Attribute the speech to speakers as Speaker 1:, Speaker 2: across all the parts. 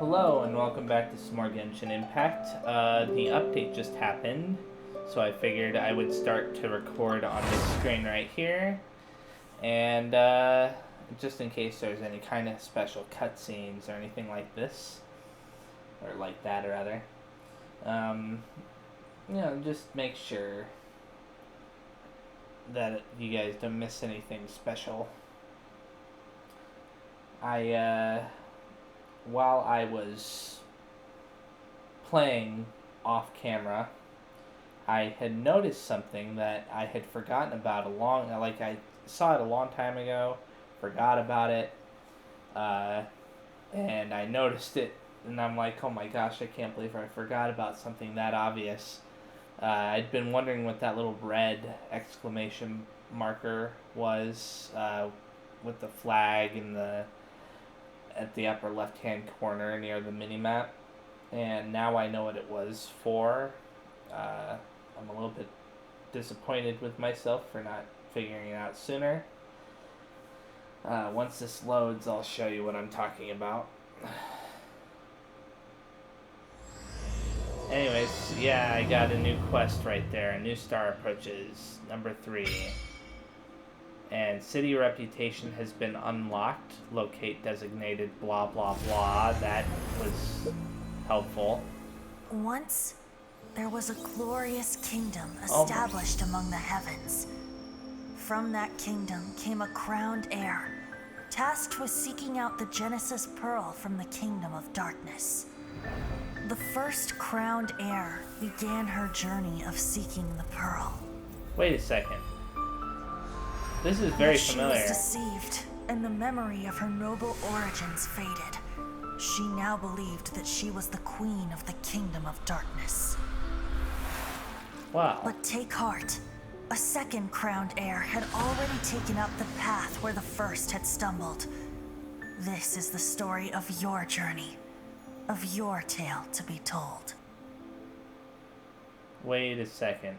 Speaker 1: Hello and welcome back to some more Genshin Impact. The update just happened, so I figured I would start to record on this screen right here. And just in case there's any kind of special cutscenes or anything like this, or like that rather, just make sure that you guys don't miss anything special. While I was playing off camera, I had noticed something that I had forgotten about I saw it a long time ago, forgot about it, and I noticed it, and I'm like, oh my gosh, I can't believe I forgot about something that obvious. I'd been wondering what that little red exclamation marker was, with the flag and at the upper left-hand corner near the mini-map, and now I know what it was for. I'm a little bit disappointed with myself for not figuring it out sooner. Once this loads, I'll show you what I'm talking about. Anyways, yeah, I got a new quest right there. A new star approaches, number 3. And city reputation has been unlocked. Locate designated blah blah blah. That was helpful.
Speaker 2: Once, there was a glorious kingdom established among the heavens. From that kingdom came a crowned heir, tasked with seeking out the Genesis Pearl from the kingdom of darkness. The first crowned heir began her journey of seeking the pearl.
Speaker 1: Wait a second. This is very familiar.
Speaker 2: She was deceived, and the memory of her noble origins faded. She now believed that she was the queen of the kingdom of darkness.
Speaker 1: Wow.
Speaker 2: But take heart. A second crowned heir had already taken up the path where the first had stumbled. This is the story of your journey, of your tale to be told.
Speaker 1: Wait a second.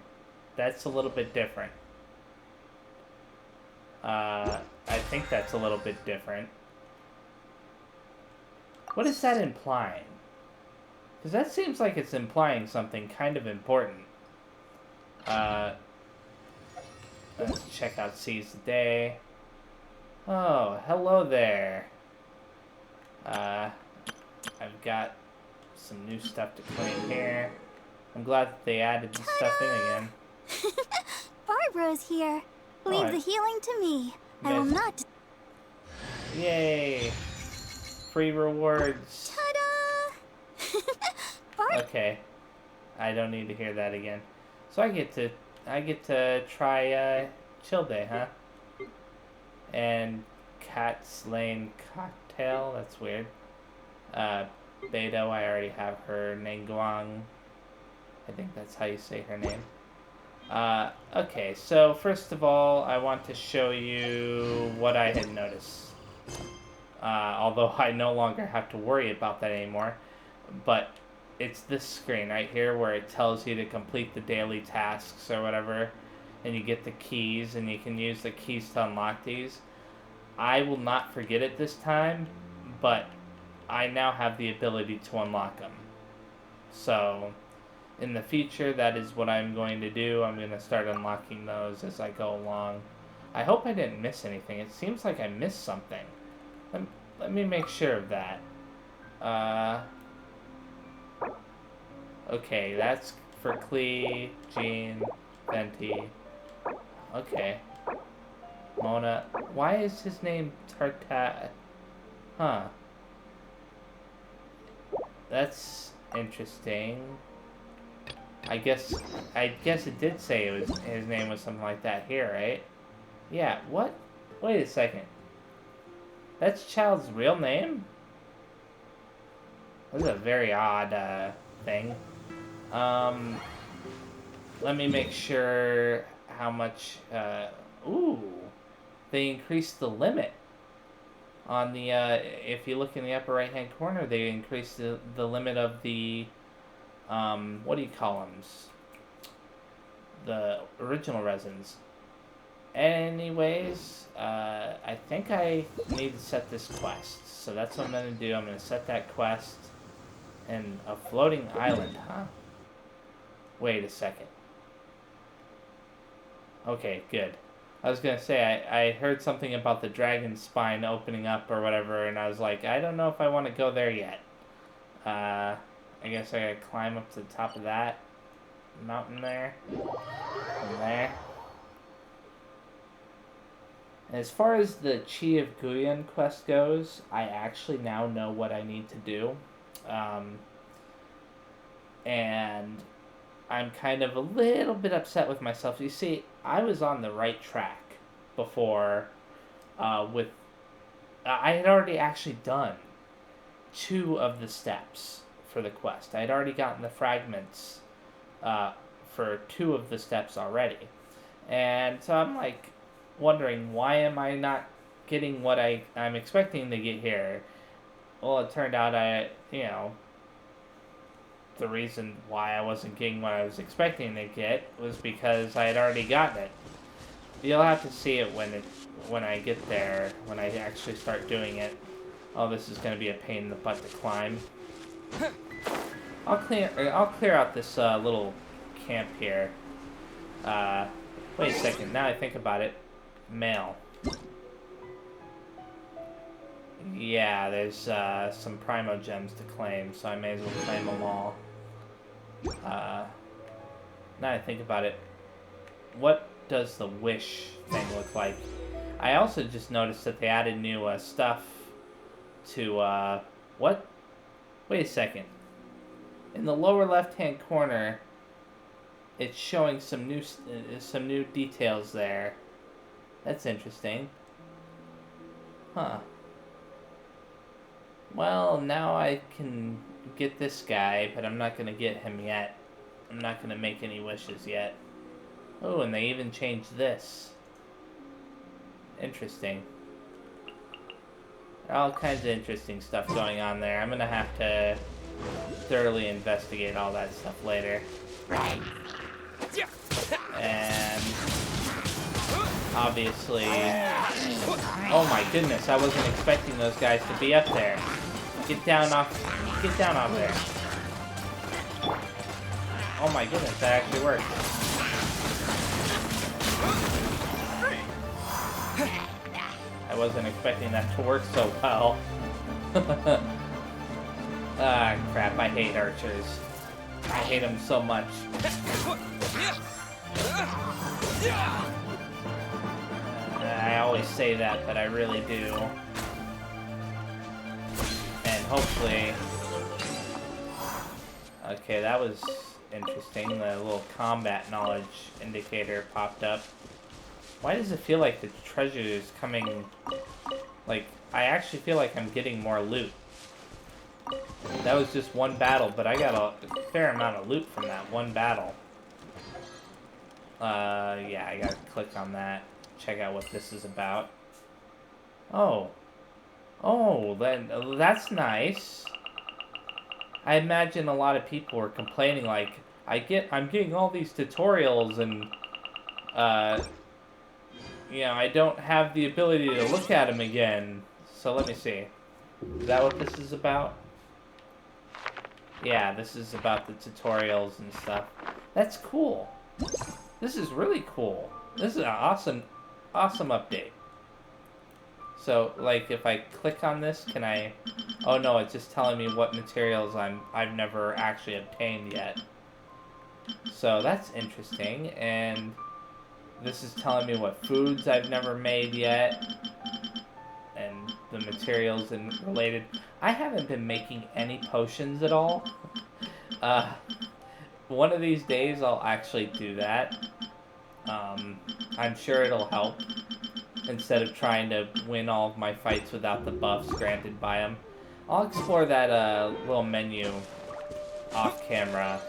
Speaker 1: That's a little bit different. I think that's a little bit different. What is that implying? Because that seems like it's implying something kind of important. Let's check out Seize the Day. Oh, hello there. I've got some new stuff to claim here. I'm glad that they added this stuff in again.
Speaker 3: Barbara's here. Leave the healing to me. I will not.
Speaker 1: Yay! Free rewards.
Speaker 3: Ta-da!
Speaker 1: Okay, I don't need to hear that again. So I get to try Chill Day, huh? And Cat Slain Cocktail. That's weird. Beto, I already have her. Nangguang. I think that's how you say her name. Okay, so first of all, I want to show you what I had noticed. Although I no longer have to worry about that anymore. But it's this screen right here where it tells you to complete the daily tasks or whatever. And you get the keys, and you can use the keys to unlock these. I will not forget it this time, but I now have the ability to unlock them. So in the future, that is what I'm going to do. I'm going to start unlocking those as I go along. I hope I didn't miss anything. It seems like I missed something. Let me make sure of that. Okay, that's for Klee, Jean, Venti. Okay. Mona. Why is his name Tartat? Huh. That's interesting. I guess it did say his name was something like that here, right? Yeah, what? Wait a second. That's Child's real name? This is a very odd thing. Let me make sure how much, ooh, they increased the limit on the, if you look in the upper right hand corner, they increased the limit of the, what do you call them? The original resins. Anyways, I think I need to set this quest. So that's what I'm going to do. I'm going to set that quest. And a floating island, huh? Wait a second. Okay, good. I was gonna say, I heard something about the dragon spine opening up or whatever, and I was like, I don't know if I want to go there yet. I guess I gotta climb up to the top of that mountain there. From there. As far as the Chi of Guyan quest goes, I actually now know what I need to do. And I'm kind of a little bit upset with myself. You see, I was on the right track before with... I had already actually done 2 of the steps for the quest. I had already gotten the fragments for 2 of the steps already. And so I'm like wondering, why am I not getting what I'm expecting to get here? Well, it turned out the reason why I wasn't getting what I was expecting to get was because I had already gotten it. You'll have to see it when I get there, when I actually start doing it. Oh, this is going to be a pain in the butt to climb. I'll clear out this little camp here. Wait a second. Now I think about it. Mail. Yeah, there's some Primo Gems to claim, so I may as well claim them all. Now I think about it, what does the wish thing look like? I also just noticed that they added new stuff to, what? Wait a second. In the lower left-hand corner, it's showing some new details there. That's interesting. Huh. Well, now I can get this guy, but I'm not going to get him yet. I'm not going to make any wishes yet. Oh, and they even changed this. Interesting. All kinds of interesting stuff going on there. I'm going to have to thoroughly investigate all that stuff later. And obviously... Oh my goodness, I wasn't expecting those guys to be up there. Get down off there. Oh my goodness, that actually worked. I wasn't expecting that to work so well. Ah, crap, I hate archers. I hate them so much. I always say that, but I really do. And hopefully... Okay, that was interesting. The little combat knowledge indicator popped up. Why does it feel like the treasure is coming... Like, I actually feel like I'm getting more loot. That was just one battle, but I got a fair amount of loot from that one battle. Yeah, I gotta click on that. Check out what this is about. Oh. Oh, that's nice. I imagine a lot of people were complaining, like, I'm getting all these tutorials and, you know, I don't have the ability to look at them again. So let me see. Is that what this is about? Yeah, this is about the tutorials and stuff. That's cool. This is really cool. This is an awesome update. So, like, if I click on this, can I... Oh no, it's just telling me what materials I've never actually obtained yet. So that's interesting, and this is telling me what foods I've never made yet, and the materials and related... I haven't been making any potions at all. One of these days I'll actually do that. I'm sure it'll help, instead of trying to win all of my fights without the buffs granted by them. I'll explore that little menu off camera.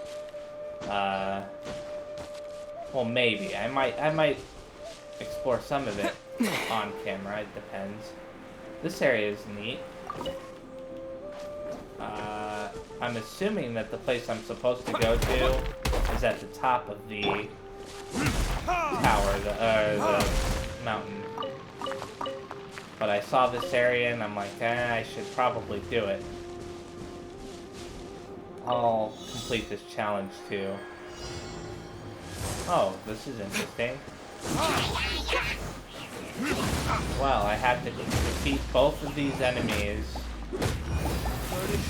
Speaker 1: Well, maybe. I might explore some of it on camera. It depends. This area is neat. I'm assuming that the place I'm supposed to go to is at the top of the tower, the mountain. But I saw this area and I'm like, I should probably do it. I'll complete this challenge too. Oh, this is interesting. Well, I have to defeat both of these enemies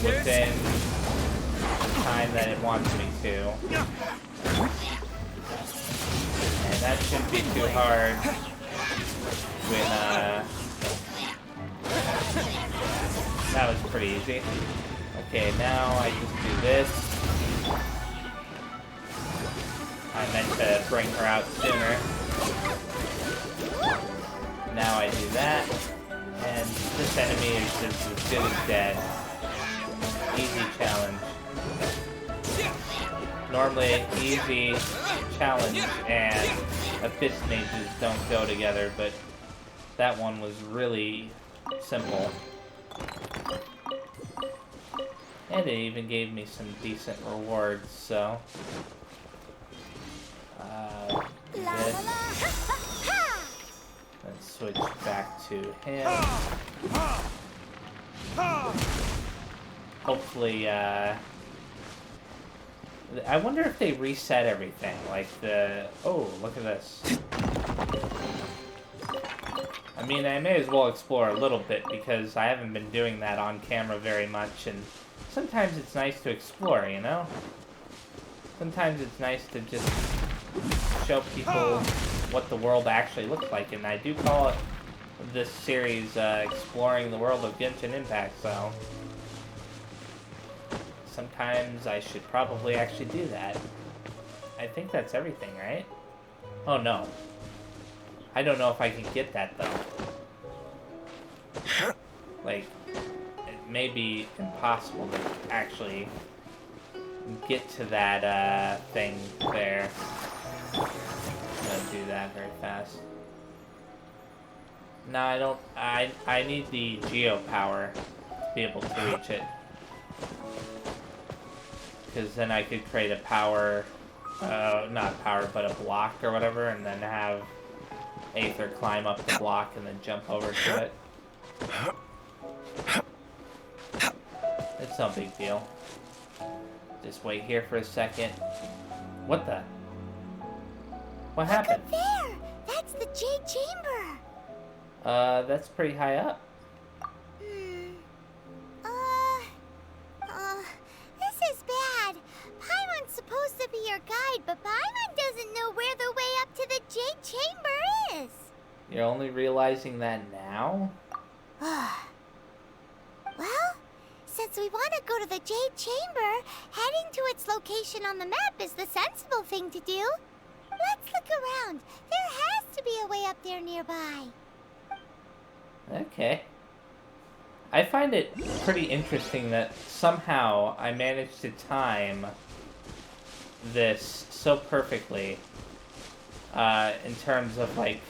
Speaker 1: within the time that it wants me to. And that shouldn't be too hard when, that was pretty easy. Okay, now I just do this. I meant to bring her out sooner. Now I do that. And this enemy is just as good as dead. Easy challenge. Normally, easy challenge and abyss mages don't go together, but that one was really simple. And it even gave me some decent rewards, so... this. Let's switch back to him. Hopefully, I wonder if they reset everything, like the... Oh, look at this. I mean, I may as well explore a little bit, because I haven't been doing that on camera very much, and sometimes it's nice to explore, you know? Sometimes it's nice to just show people what the world actually looks like, and I do call it this series exploring the world of Genshin Impact, so sometimes I should probably actually do that. I think that's everything, right? Oh no. I don't know if I can get that though. Like, it may be impossible to actually get to that thing there. I'm gonna do that very fast. No, I don't. I need the geo power to be able to reach it. Because then I could create a power, not power, but a block or whatever, and then have Aether climb up the block and then jump over to it. It's no big deal. Just wait here for a second. What the? What happened?
Speaker 3: Look up there! That's the Jade Chamber!
Speaker 1: That's pretty high up.
Speaker 3: This is bad. Paimon's supposed to be your guide, but Paimon doesn't know where the way up to the Jade Chamber is.
Speaker 1: You're only realizing that now?
Speaker 3: Well, since we want to go to the Jade Chamber, heading to its location on the map is the sensible thing to do. Let's look around. There has to be a way up there nearby.
Speaker 1: Okay. I find it pretty interesting that somehow I managed to time this so perfectly in terms of, like...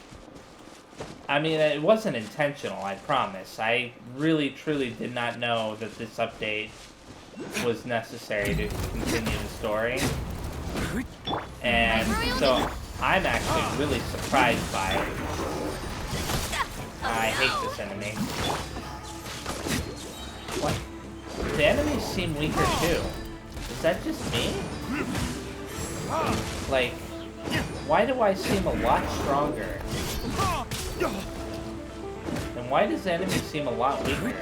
Speaker 1: I mean, it wasn't intentional, I promise. I really, truly did not know that this update was necessary to continue the story. And so I'm actually really surprised by it. I hate this enemy. What? The enemies seem weaker too. Is that just me? Like, why do I seem a lot stronger? And why does the enemy seem a lot weaker?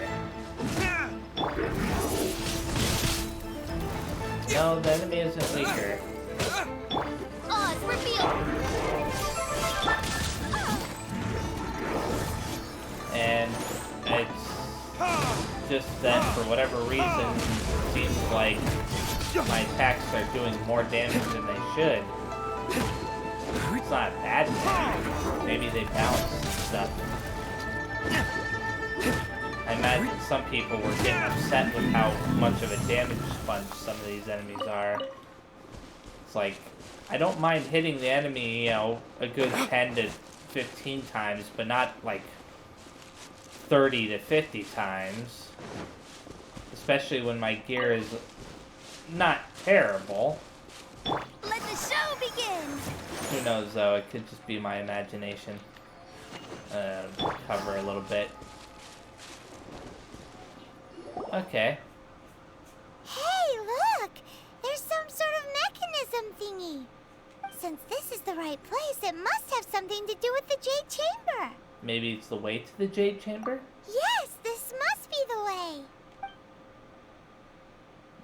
Speaker 1: No, the enemy isn't weaker.
Speaker 3: Oz, reveal!
Speaker 1: And it's just that for whatever reason, it seems like my attacks are doing more damage than they should. It's not a bad thing. Maybe they balance stuff. I imagine some people were getting upset with how much of a damage sponge some of these enemies are. It's like, I don't mind hitting the enemy, you know, a good 10 to 15 times, but not like 30 to 50 times. Especially when my gear is not terrible.
Speaker 3: Let the show begin!
Speaker 1: Who knows though, it could just be my imagination. Cover a little bit. Okay.
Speaker 3: Hey, look! Since this is the right place, it must have something to do with the Jade Chamber.
Speaker 1: Maybe it's the way to the Jade Chamber?
Speaker 3: Yes, this must be the way.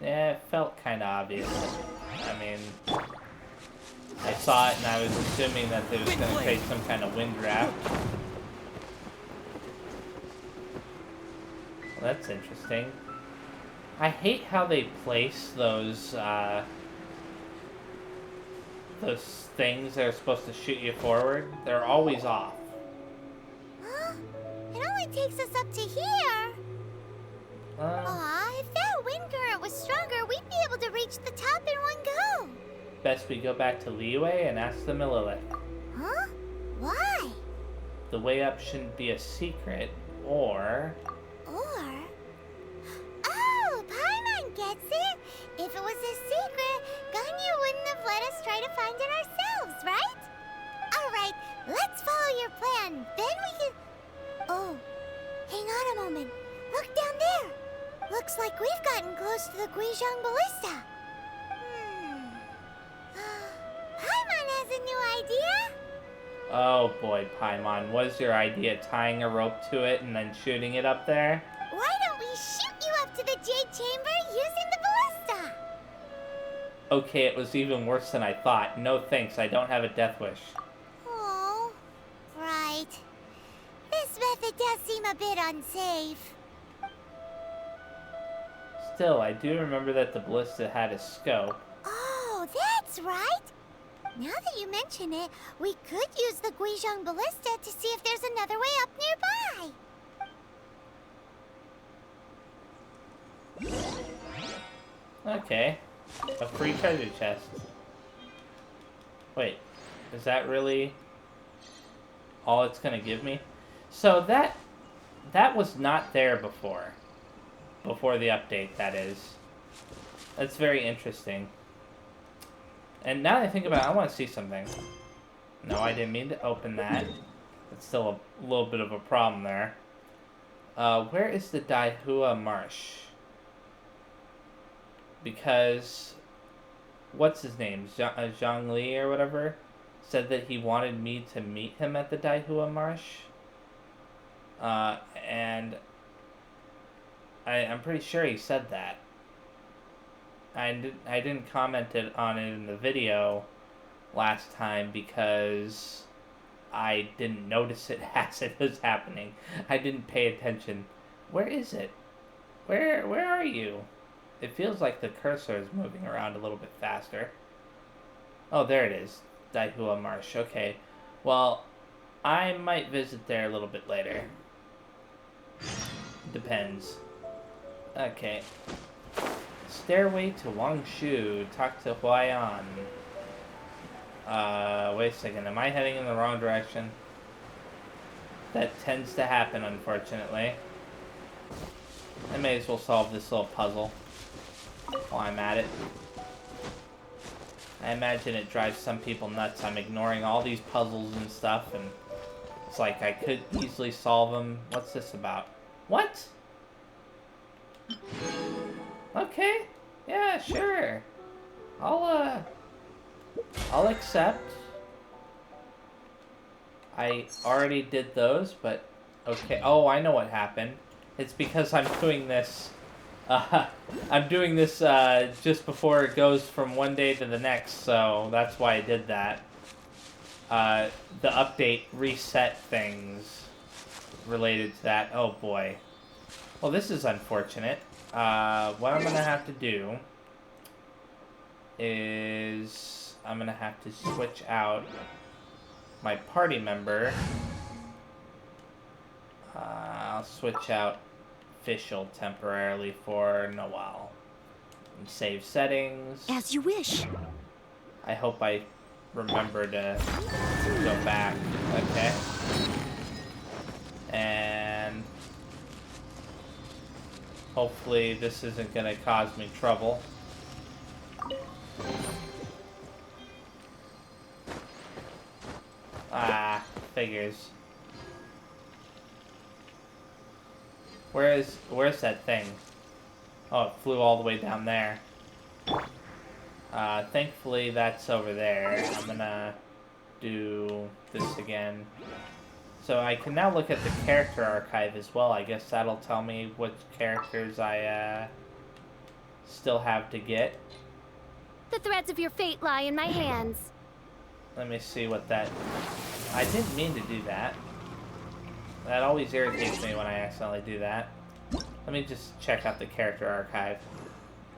Speaker 1: Yeah, it felt kind of obvious. I mean, I saw it and I was assuming that it was going to create some kind of wind draft. Well, that's interesting. I hate how they place those things that are supposed to shoot you forward. They're always off.
Speaker 3: Huh? It only takes us up to here. Aw, if that wind current was stronger, we'd be able to reach the top in one go.
Speaker 1: Best we go back to Liyue and ask the Lilith.
Speaker 3: Huh? Why?
Speaker 1: The way up shouldn't be a secret, or...
Speaker 3: Oh, Paimon gets it! If it was a secret, Ganyu wouldn't have let us try to find it ourselves, right? Alright, let's follow your plan. Then we can... Oh, hang on a moment. Look down there. Looks like we've gotten close to the Guizhong Ballista. Paimon has a new idea.
Speaker 1: Oh boy, Paimon, was your idea tying a rope to it and then shooting it up there?
Speaker 3: Why don't we shoot you up to the Jade Chamber using the ballista?
Speaker 1: Okay, it was even worse than I thought. No thanks, I don't have a death wish.
Speaker 3: Oh, right. This method does seem a bit unsafe.
Speaker 1: Still, I do remember that the ballista had a scope.
Speaker 3: Oh, that's right. Now that you mention it, we could use the Guizhong Ballista to see if there's another way up nearby.
Speaker 1: Okay. A free treasure chest. Wait, is that really all it's gonna give me? So that was not there before. Before the update, that is. That's very interesting. And now that I think about it, I want to see something. No, I didn't mean to open that. It's still a little bit of a problem there. Where is the Daihua Marsh? Because... what's his name? Zhang Li or whatever? Said that he wanted me to meet him at the Daihua Marsh. And... I'm pretty sure he said that. I didn't comment on it in the video last time because I didn't notice it as it was happening. I didn't pay attention. Where is it? Where are you? It feels like the cursor is moving around a little bit faster. Oh, there it is. Daihua Marsh. Okay. Well, I might visit there a little bit later. Depends. Okay. Stairway to Wangshu. Talk to Huayan. Wait a second. Am I heading in the wrong direction? That tends to happen, unfortunately. I may as well solve this little puzzle while I'm at it. I imagine it drives some people nuts. I'm ignoring all these puzzles and stuff, and it's like I could easily solve them. What's this about? What? Okay. Yeah, sure. I'll accept. I already did those, but okay. Oh, I know what happened. It's because I'm doing this. I'm doing this just before it goes from one day to the next, so that's why I did that. The update reset things related to that. Oh boy. Well, this is unfortunate. What I'm gonna have to do is I'm gonna have to switch out my party member. I'll switch out official temporarily for Noel. And save settings.
Speaker 2: As you wish.
Speaker 1: I hope I remember to go back. Okay. And hopefully this isn't gonna cause me trouble. Ah, figures. Where's that thing? Oh, it flew all the way down there. Thankfully that's over there. I'm gonna do this again. So I can now look at the character archive as well. I guess that'll tell me which characters I still have to get.
Speaker 3: The threads of your fate lie in my hands.
Speaker 1: Let me see what that... I didn't mean to do that. That always irritates me when I accidentally do that. Let me just check out the character archive.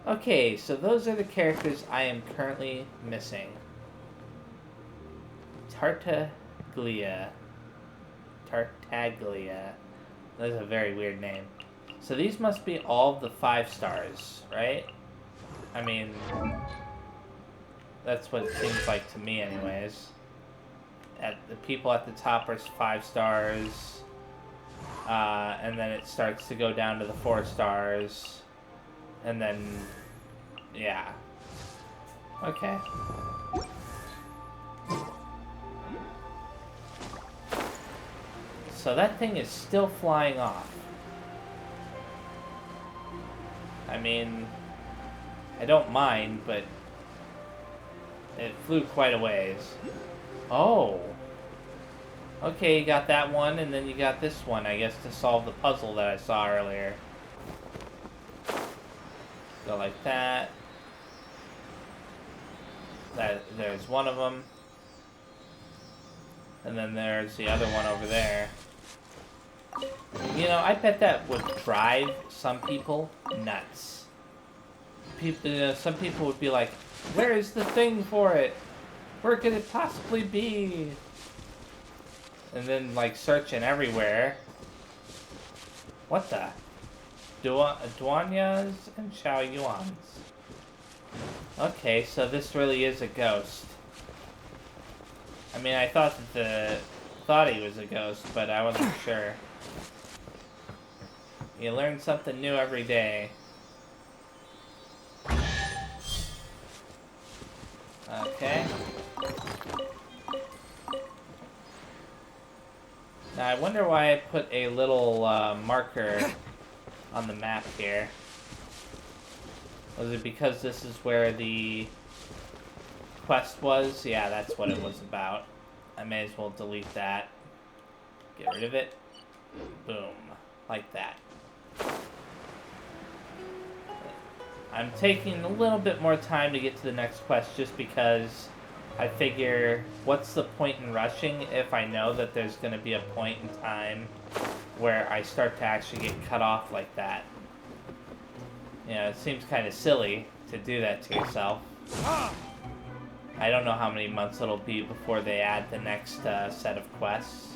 Speaker 1: Okay, so those are the characters I am currently missing. Tartaglia. That's a very weird name. So these must be all the 5 stars, right? I mean, that's what it seems like to me anyways. The people at the top are 5 stars. And then it starts to go down to the 4 stars. And then, yeah. Okay. So that thing is still flying off. I mean, I don't mind, but it flew quite a ways. Oh. Okay, you got that one, and then you got this one, I guess, to solve the puzzle that I saw earlier. Go like that. There's one of them. And then there's the other one over there. You know, I bet that would drive some people nuts. Some people would be like, where is the thing for it? Where could it possibly be? And then, like, searching everywhere. What the? Duanyas and Xiaoyuans. Okay, so this really is a ghost. I mean, I thought that he was a ghost, but I wasn't sure. You learn something new every day. Okay. Now, I wonder why I put a little marker on the map here. Was it because this is where the quest was? Yeah, that's what it was about. I may as well delete that. Get rid of it. Boom. Like that. I'm taking a little bit more time to get to the next quest just because I figure, what's the point in rushing if I know that there's going to be a point in time where I start to actually get cut off like that? You know, it seems kind of silly to do that to yourself. I don't know how many months it'll be before they add the next set of quests.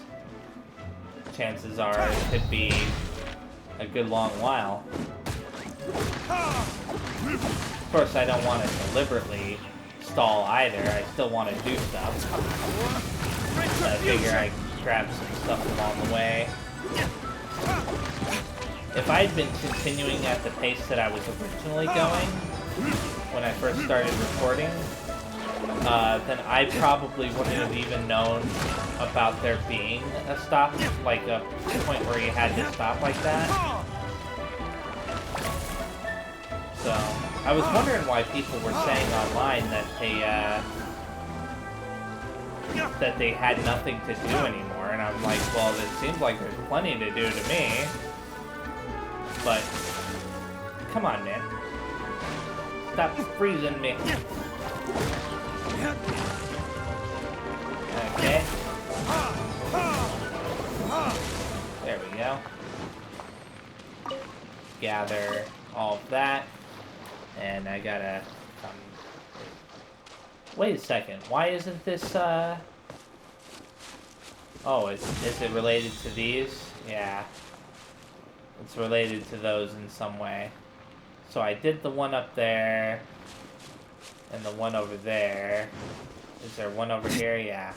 Speaker 1: Chances are it could be a good long while. Of course, I don't want to deliberately stall either. I still want to do stuff. So I figure I grab some stuff along the way. If I'd been continuing at the pace that I was originally going when I first started recording, then I probably wouldn't have even known about there being a stop, like a point where you had to stop like that. So, I was wondering why people were saying online that they had nothing to do anymore, and I'm like, well, it seems like there's plenty to do to me. But, come on, man. Stop freezing me. Okay. There we go. Gather all of that. And I gotta... wait a second. Why isn't this, Oh, is it related to these? Yeah. It's related to those in some way. So I did the one up there. And the one over there. Is there one over here? Yeah.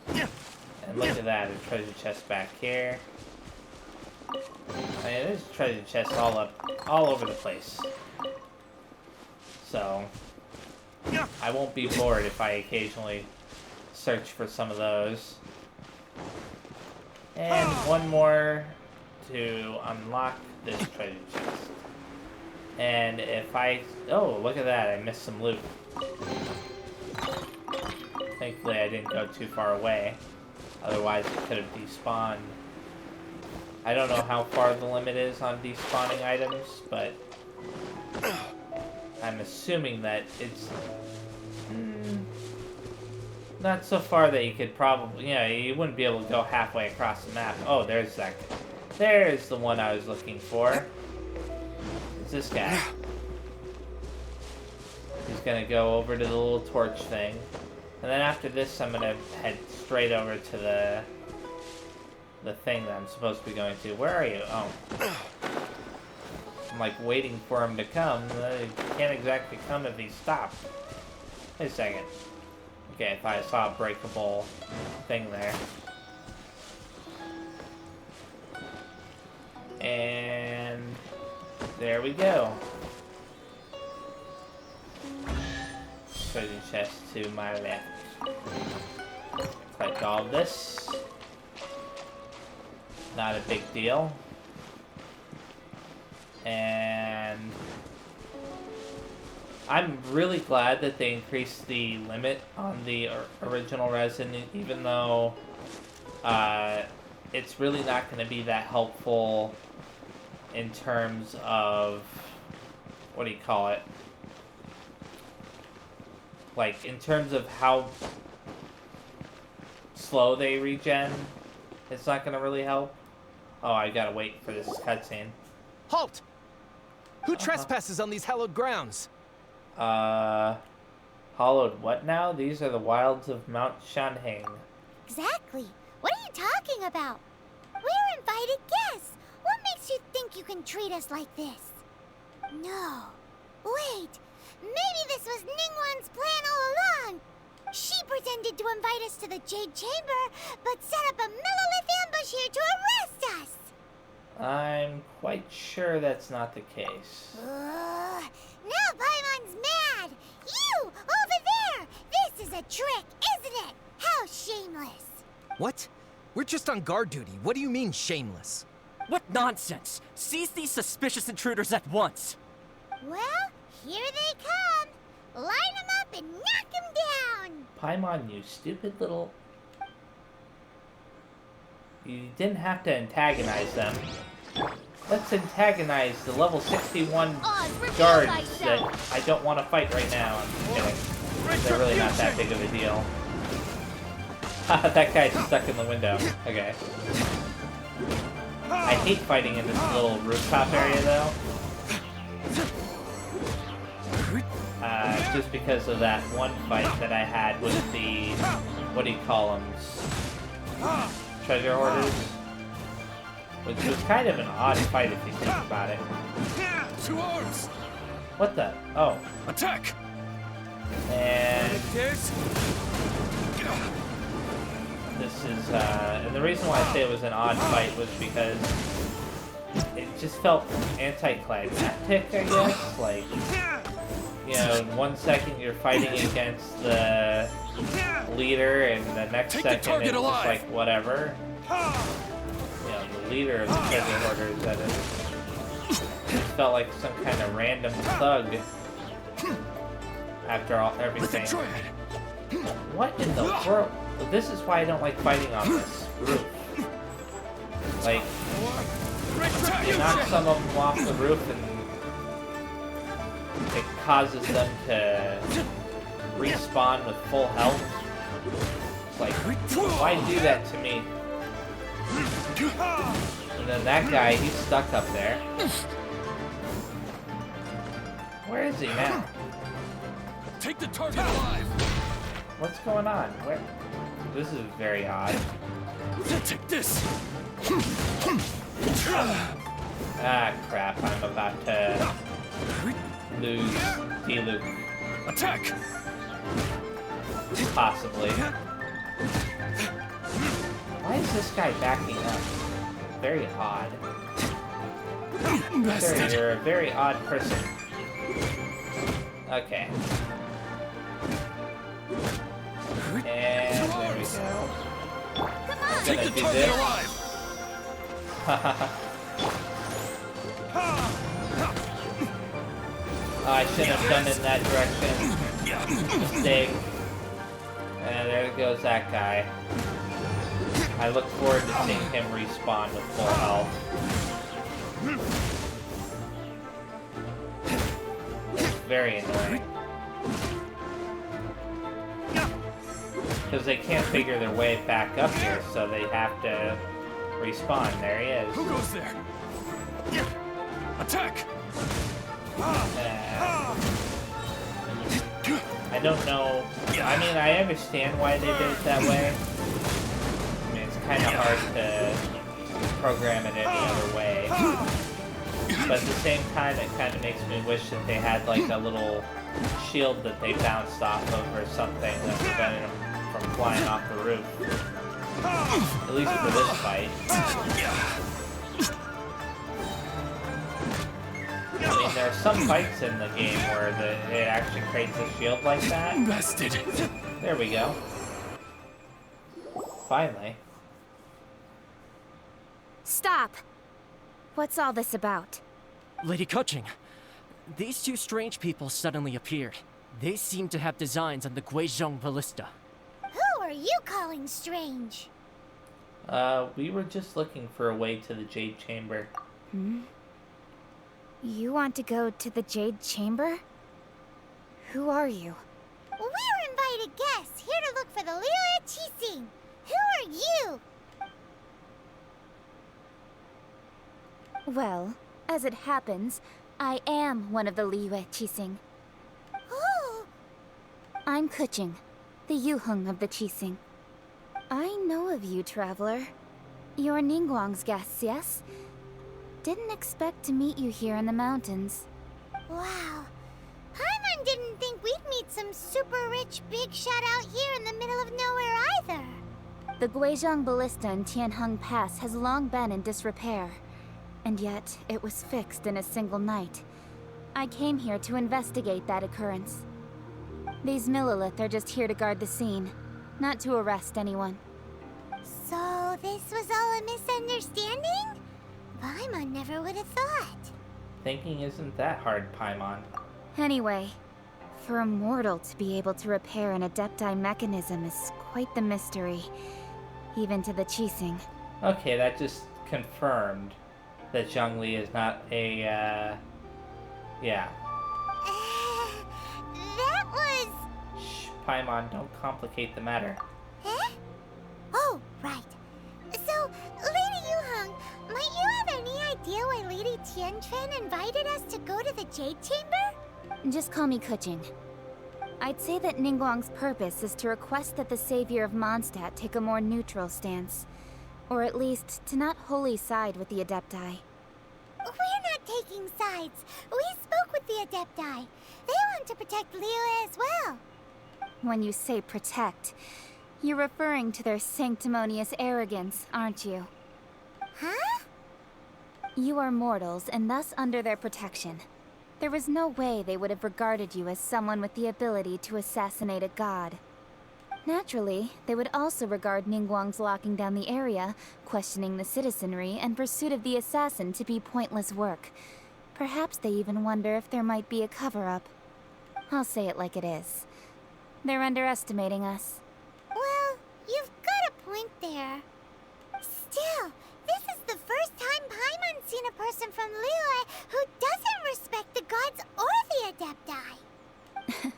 Speaker 1: And look at that, a treasure chest back here. I mean, there's treasure chests all over the place. So, I won't be bored if I occasionally search for some of those. And one more to unlock this treasure chest. And if I... Oh, look at that. I missed some loot. Thankfully, I didn't go too far away. Otherwise, it could have despawned. I don't know how far the limit is on despawning items, but I'm assuming that it's not so far that you could probably... Yeah, you wouldn't be able to go halfway across the map. Oh, there's that. There's the one I was looking for. It's this guy. He's gonna go over to the little torch thing. And then after this, I'm gonna head straight over to the thing that I'm supposed to be going to. Where are you? Oh. I'm like waiting for him to come. He can't exactly come if he stopped. Wait a second. Okay, if I saw a breakable thing there. And there we go. Treasure chest to my left. Collect all of this. Not a big deal. And I'm really glad that they increased the limit on the original resin, even though it's really not going to be that helpful in terms of, what do you call it? Like, in terms of how slow they regen, it's not going to really help. Oh, I gotta wait for this cutscene.
Speaker 4: Halt! Who trespasses on these hallowed grounds?
Speaker 1: Hallowed what now? These are the wilds of Mount Shanheng.
Speaker 3: Exactly. What are you talking about? We're invited guests. What makes you think you can treat us like this? No. Wait. Maybe this was Ningguang's plan all along. She pretended to invite us to the Jade Chamber, but set up a Millelith ambush here to arrest us.
Speaker 1: I'm quite sure that's not the case.
Speaker 3: Now Paimon's mad. You, over there. This is a trick, isn't it? How shameless.
Speaker 4: What? We're just on guard duty. What do you mean, shameless?
Speaker 5: What nonsense! Seize these suspicious intruders at once!
Speaker 3: Well, here they come. Line them up and knock them down.
Speaker 1: Paimon, you stupid little... You didn't have to antagonize them. Let's antagonize the level 61 guards that I don't want to fight right now. I'm kidding. They're really not that big of a deal. That guy's stuck in the window. Okay. I hate fighting in this little rooftop area, though. Just because of that one fight that I had with the... What do you call them? Treasure hoarders? Which was kind of an odd fight if you think about it.
Speaker 4: 2 arms!
Speaker 1: What the? Oh.
Speaker 4: Attack!
Speaker 1: And... This is, and the reason why I say it was an odd fight was because it just felt anticlimactic, I guess. Like, you know, in 1 second you're fighting against the leader, and the next second it's just like, whatever. You know, the leader of the treasure hoarders, that is. It felt like some kind of random thug after everything. What in the world? This is why I don't like fighting on this roof. Like, you knock some of them off the roof and it causes them to respawn with full health. It's like, why do that to me? And then that guy, he's stuck up there. Where is he now?
Speaker 4: Take the target alive!
Speaker 1: What's going on? Where? This is very odd.
Speaker 4: Take this!
Speaker 1: Ah, crap. I'm about to lose D-Luke.
Speaker 4: Attack!
Speaker 1: Possibly. Why is this guy backing up? Very odd. Sir, you're a very odd person. Okay. And there we go.
Speaker 3: Come on.
Speaker 4: Take the target alive!
Speaker 1: Oh, I shouldn't have done it in that direction. Mistake. And there goes that guy. I look forward to seeing him respawn with full health. It's very annoying. Because they can't figure their way back up here, so they have to respawn. There he is.
Speaker 4: Who goes there? Attack!
Speaker 1: I don't know. I mean, I understand why they did it that way. I mean, it's kind of hard to program it any other way. But at the same time, it kind of makes me wish that they had like a little shield that they bounced off of or something that prevented them from flying off the roof. At least for this fight. I mean, there are some fights in the game where it actually creates a shield like that.
Speaker 4: Bested.
Speaker 1: There we go. Finally.
Speaker 6: Stop! What's all this about?
Speaker 5: Lady Kuching, these two strange people suddenly appeared. They seem to have designs on the Guizhong Ballista.
Speaker 3: Who are you calling strange?
Speaker 1: We were just looking for a way to the Jade Chamber.
Speaker 6: You want to go to the Jade Chamber? Who are you?
Speaker 3: We're invited guests here to look for the Liyue Qixing. Who are you?
Speaker 6: Well, as it happens, I am one of the Liyue Qixing.
Speaker 3: Oh,
Speaker 6: I'm Kuching, the Yuheng of the Qixing. I know of you, traveler. You're Ningguang's guests, yes? Didn't expect to meet you here in the mountains.
Speaker 3: wow. Paimon didn't think we'd meet some super rich big shot out here in the middle of nowhere either.
Speaker 6: The Guizhong Ballista in Tianheng Pass has long been in disrepair, and yet it was fixed in a single night. I came here to investigate that occurrence. These Millilith are just here to guard the scene, not to arrest anyone.
Speaker 3: So this was all a misunderstanding? Paimon never would have thought.
Speaker 1: Thinking isn't that hard, Paimon.
Speaker 6: Anyway, for a mortal to be able to repair an Adepti mechanism is quite the mystery, even to the Qixing.
Speaker 1: Okay, that just confirmed that Zhongli is not a, yeah.
Speaker 3: That was...
Speaker 1: Shh, Paimon, don't complicate the matter.
Speaker 3: Huh? Oh, right. So, Lady Yuheng, might you have any idea why Lady Tianquan invited us to go to the Jade Chamber?
Speaker 6: Just call me Kuching. I'd say that Ningguang's purpose is to request that the savior of Mondstadt take a more neutral stance. Or at least, to not wholly side with the Adepti.
Speaker 3: We're not taking sides. We spoke with the Adepti. They want to protect Liyue as well.
Speaker 6: When you say protect, you're referring to their sanctimonious arrogance, aren't you?
Speaker 3: Huh?
Speaker 6: You are mortals, and thus under their protection. There was no way they would have regarded you as someone with the ability to assassinate a god. Naturally, they would also regard Ningguang's locking down the area, questioning the citizenry, and pursuit of the assassin to be pointless work. Perhaps they even wonder if there might be a cover-up. I'll say it like it is. They're underestimating us.
Speaker 3: Well, you've got a point there. Still, this is the first time Paimon's seen a person from Liyue who doesn't respect the gods or the Adepti.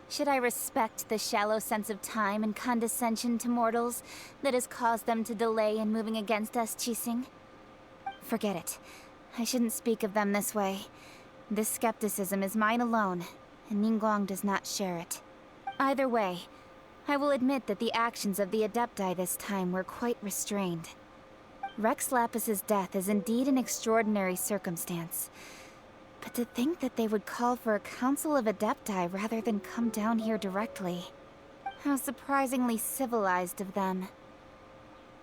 Speaker 6: Should I respect the shallow sense of time and condescension to mortals that has caused them to delay in moving against us, Qixing? Forget it. I shouldn't speak of them this way. This skepticism is mine alone, and Ningguang does not share it. Either way, I will admit that the actions of the Adepti this time were quite restrained. Rex Lapis's death is indeed an extraordinary circumstance. But to think that they would call for a council of Adepti rather than come down here directly. How surprisingly civilized of them.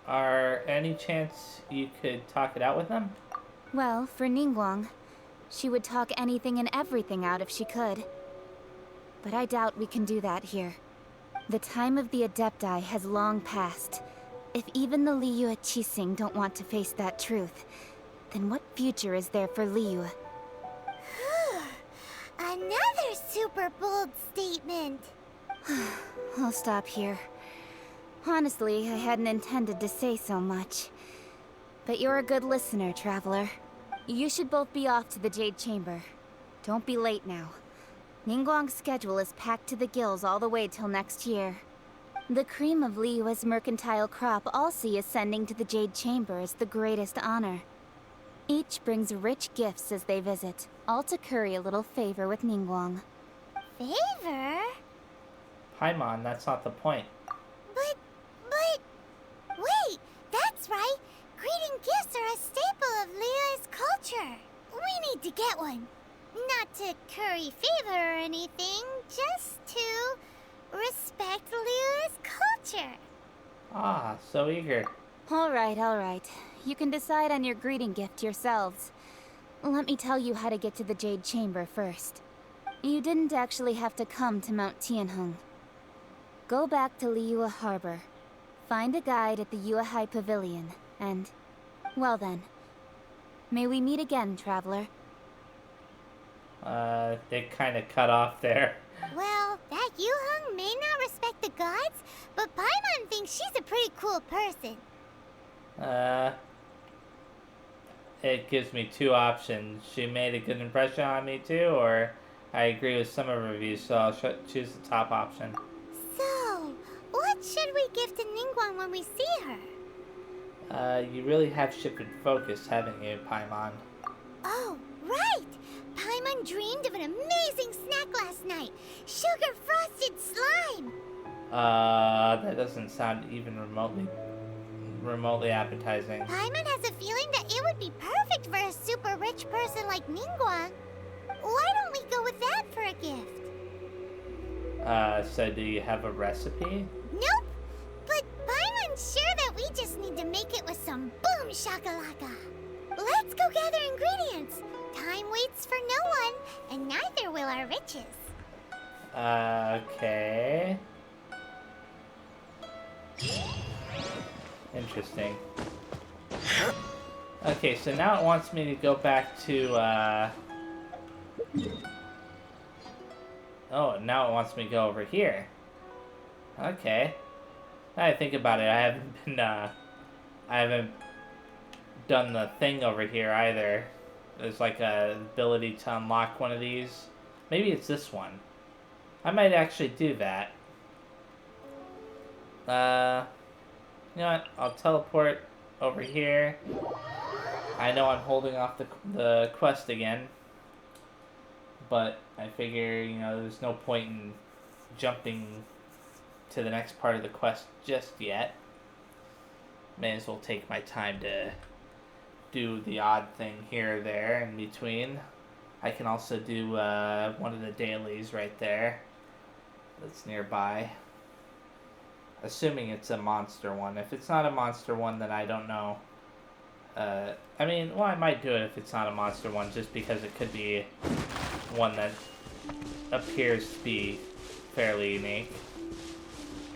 Speaker 1: Are any chance you could talk it out with them?
Speaker 6: Well, for Ningguang, she would talk anything and everything out if she could. But I doubt we can do that here. The time of the Adepti has long passed. If even the Liyue Qixing don't want to face that truth, then what future is there for Liyue?
Speaker 3: A Another super bold statement.
Speaker 6: I'll stop here. Honestly, I hadn't intended to say so much. But you're a good listener, Traveler. You should both be off to the Jade Chamber. Don't be late now. Ningguang's schedule is packed to the gills all the way till next year. The cream of Liyue's mercantile crop all see ascending to the Jade Chamber as the greatest honor. Each brings rich gifts as they visit, all to curry a little favor with Ningguang.
Speaker 3: Favor?
Speaker 1: Paimon, that's not the point.
Speaker 3: But... Wait, that's right. Greeting gifts are a staple of Liyue's culture. We need to get one. Not to curry favor or anything, just to respect Liyue's culture.
Speaker 1: Ah, so eager.
Speaker 6: All right. You can decide on your greeting gift yourselves. Let me tell you how to get to the Jade Chamber first. You didn't actually have to come to Mount Tianheng. Go back to Liyue Harbor. Find a guide at the Yuehai Pavilion, and... well then. May we meet again, Traveler.
Speaker 1: They kind of cut off there.
Speaker 3: Well, that Yuheng may not respect the gods, but Paimon thinks she's a pretty cool person.
Speaker 1: It gives me two options. She made a good impression on me too, or I agree with some of her reviews, so I'll choose the top option.
Speaker 3: So, what should we give to Ningguang when we see her?
Speaker 1: You really have shifted focus, haven't you, Paimon?
Speaker 3: Oh, right! Paimon dreamed of an amazing snack last night. Sugar-frosted slime!
Speaker 1: That doesn't sound even remotely appetizing.
Speaker 3: Paimon has a feeling that it would be perfect for a super rich person like Ningguang. Why don't we go with that for a gift?
Speaker 1: So do you have a recipe?
Speaker 3: Nope! But Paimon's sure that we just need to make it with some boom shakalaka. Let's go gather ingredients. Time waits for no one, and neither will our riches.
Speaker 1: Okay. Interesting. Okay, so now it wants me to go back to, oh, now it wants me to go over here. Okay. Now I think about it, I haven't done the thing over here either. There's like a ability to unlock one of these. Maybe it's this one. I might actually do that. You know what? I'll teleport over here. I know I'm holding off the quest again. But I figure, you know, there's no point in jumping to the next part of the quest just yet. May as well take my time to do the odd thing here or there in between. I can also do one of the dailies right there that's nearby. Assuming it's a monster one. If it's not a monster one, then I don't know. I mean, well, I might do it if it's not a monster one, just because it could be one that appears to be fairly unique.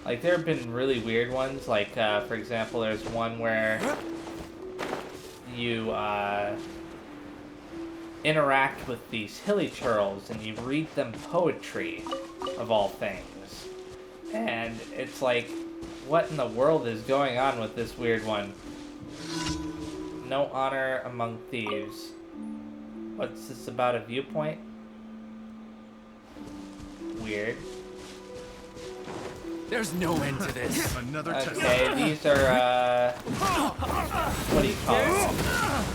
Speaker 1: Like, there have been really weird ones. Like, for example, there's one where you interact with these hilly churls and you read them poetry, of all things. And it's like, what in the world is going on with this weird one? No honor among thieves. What's this about, a viewpoint? Weird.
Speaker 4: There's no end to this.
Speaker 7: Another test.
Speaker 1: Okay, these are, what do you call them?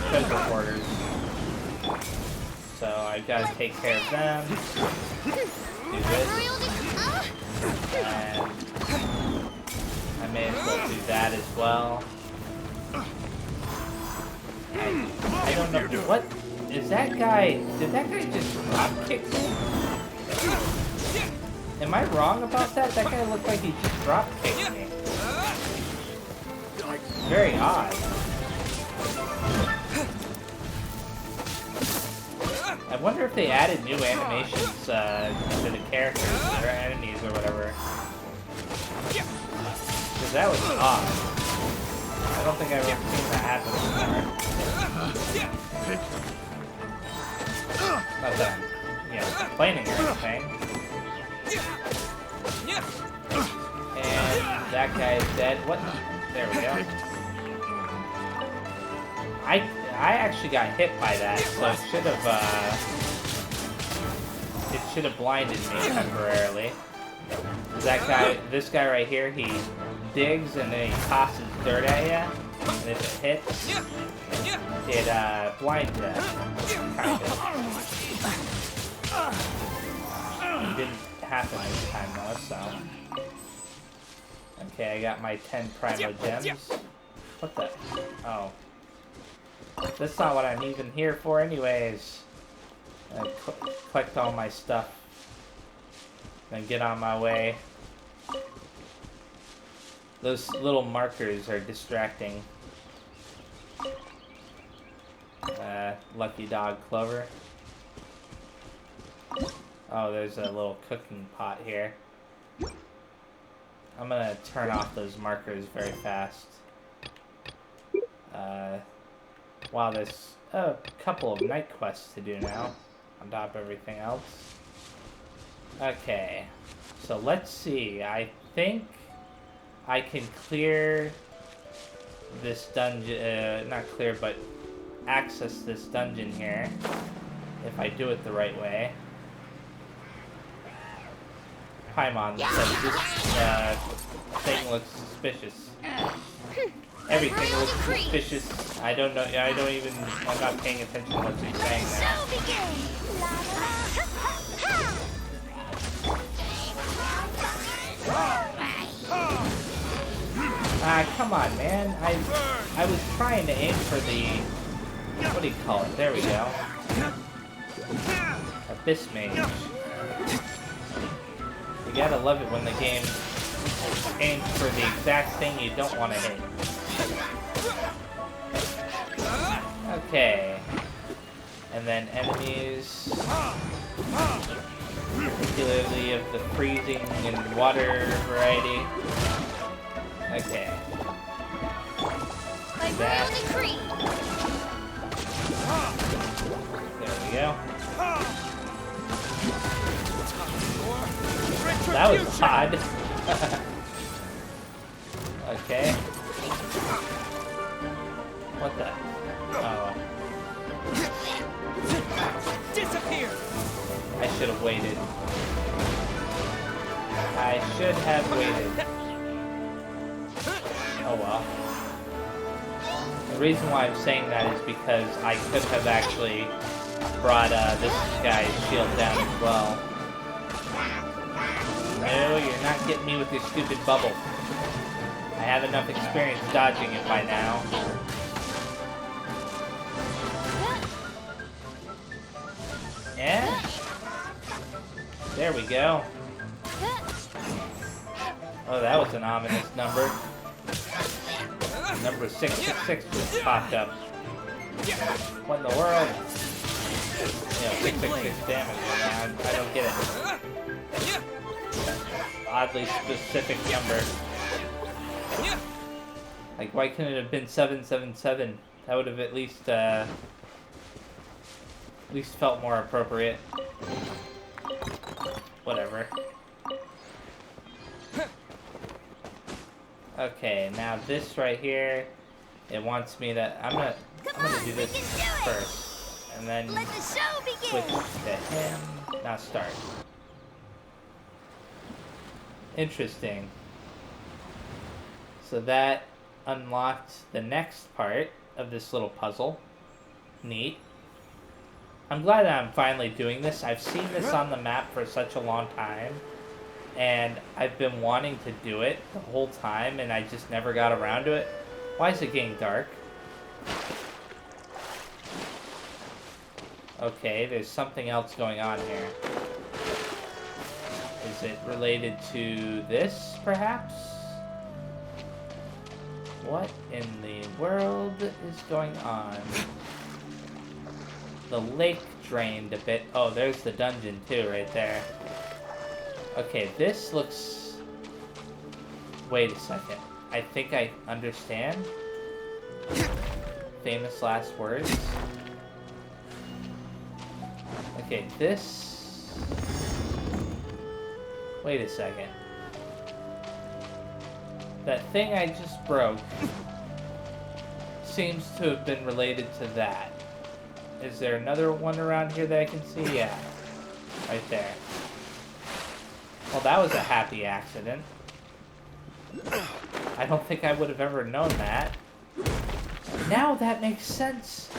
Speaker 1: Treasure hoarders. So I've got to take care of them. Do this. And I may as well do that as well. I don't know. What? Is that guy... Did that guy just drop kick me? Am I wrong about that? That guy looked like he just drop kicked me. Very odd. I wonder if they added new animations to the characters or enemies or whatever. Because that was odd. I don't think I've ever seen that happen before. Not that. Yeah. complaining or anything. And that guy is dead. What? There we go. I actually got hit by that, so it should have blinded me temporarily. This guy right here, he digs and then he tosses dirt at you, and if it hits, it blinds you, kind of. It didn't happen this time though, so. Okay, I got my 10 Primo Gems. What the? Oh. That's not what I'm even here for anyways. I collect all my stuff and get on my way. Those little markers are distracting. Lucky Dog Clover. Oh, there's a little cooking pot here. I'm gonna turn off those markers very fast. Wow, there's a couple of night quests to do now, on top of everything else. Okay, so let's see. I think I can clear this dungeon, not clear, but access this dungeon here, if I do it the right way. Paimon says this thing looks suspicious. Everything looks suspicious. I don't know. I'm not paying attention to what she's saying now. Come on, man. I was trying to aim for the... What do you call it? There we go. Abyss Mage. You gotta love it when the game aims for the exact thing you don't want to hit. Okay. And then enemies, particularly of the freezing and water variety. Okay. That. There we go. That was odd. Okay. What the? Oh.
Speaker 4: Disappear.
Speaker 1: I should have waited. I should have waited. Oh well. The reason why I'm saying that is because I could have actually brought this guy's shield down as well. No, you're not getting me with your stupid bubble. I have enough experience dodging it by now. Yeah? There we go. Oh, that was an ominous number. Number 666 just popped up. What in the world? Yeah, 666 damage. I don't get it. Oddly specific number. Like, why couldn't it have been 777? That would have at least felt more appropriate. Whatever. Okay, now this right here, it wants me to. I'm gonna do this first, and then switch to him. Now start. Interesting. So that unlocked the next part of this little puzzle. Neat. I'm glad that I'm finally doing this. I've seen this on the map for such a long time, and I've been wanting to do it the whole time, and I just never got around to it. Why is it getting dark? Okay, there's something else going on here. Is it related to this, perhaps? What in the world is going on? The lake drained a bit. Oh, there's the dungeon too, right there. Okay, this looks... Wait a second. I think I understand. Famous last words. Okay, this Wait a second. That thing I just broke seems to have been related to that. Is there another one around here that I can see? Yeah. Right there. Well, that was a happy accident. I don't think I would have ever known that. Now that makes sense.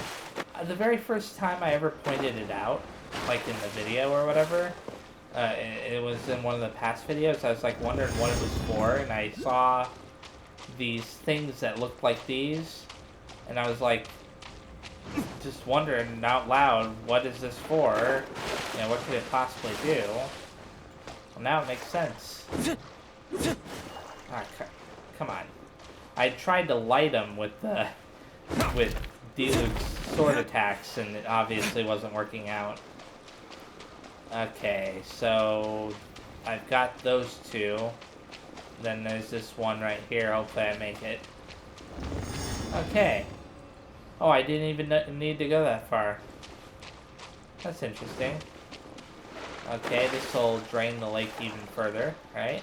Speaker 1: The very first time I ever pointed it out, like in the video or whatever, it was in one of the past videos, I was like wondering what it was for, and I saw these things that looked like these, and I was like, just wondering out loud, what is this for? You know, what could it possibly do? Well, now it makes sense. Ah, come on. I tried to light him with Diluc's sword attacks, and it obviously wasn't working out. Okay, so I've got those two. Then there's this one right here. Hopefully I make it. Okay. Oh, I didn't even need to go that far. That's interesting. Okay, this will drain the lake even further, right?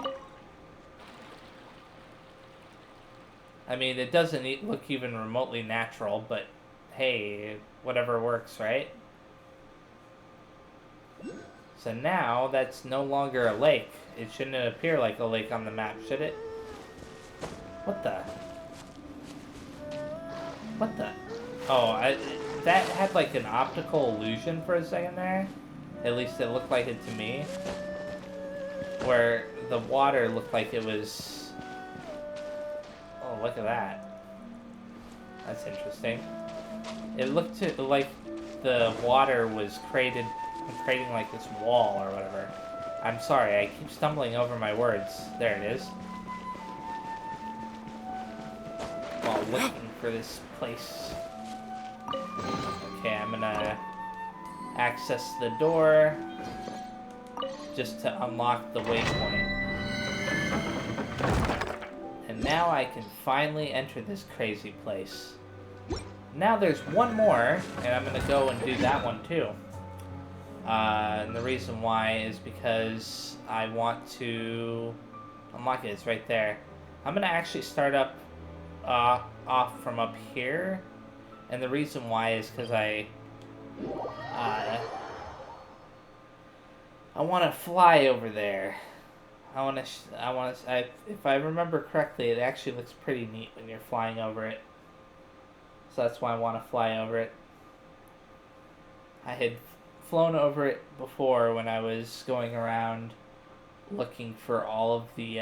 Speaker 1: I mean, it doesn't look even remotely natural, but hey, whatever works, right? So now, that's no longer a lake. It shouldn't appear like a lake on the map, should it? What the? What the? Oh, that had like an optical illusion for a second there. At least it looked like it to me. Where the water looked like it was... Oh, look at that. That's interesting. It looked like the water was creating like this wall or whatever. I'm sorry, I keep stumbling over my words. There it is. While looking for this place. Okay, I'm gonna access the door just to unlock the waypoint. And now I can finally enter this crazy place. Now there's one more, and I'm gonna go and do that one too. And the reason why is because I want to unlock it. It's right there. I'm gonna actually start up off from up here, and the reason why is because I want to fly over there. If I remember correctly, it actually looks pretty neat when you're flying over it. So that's why I want to fly over it. I had flown over it before when I was going around looking for all of the,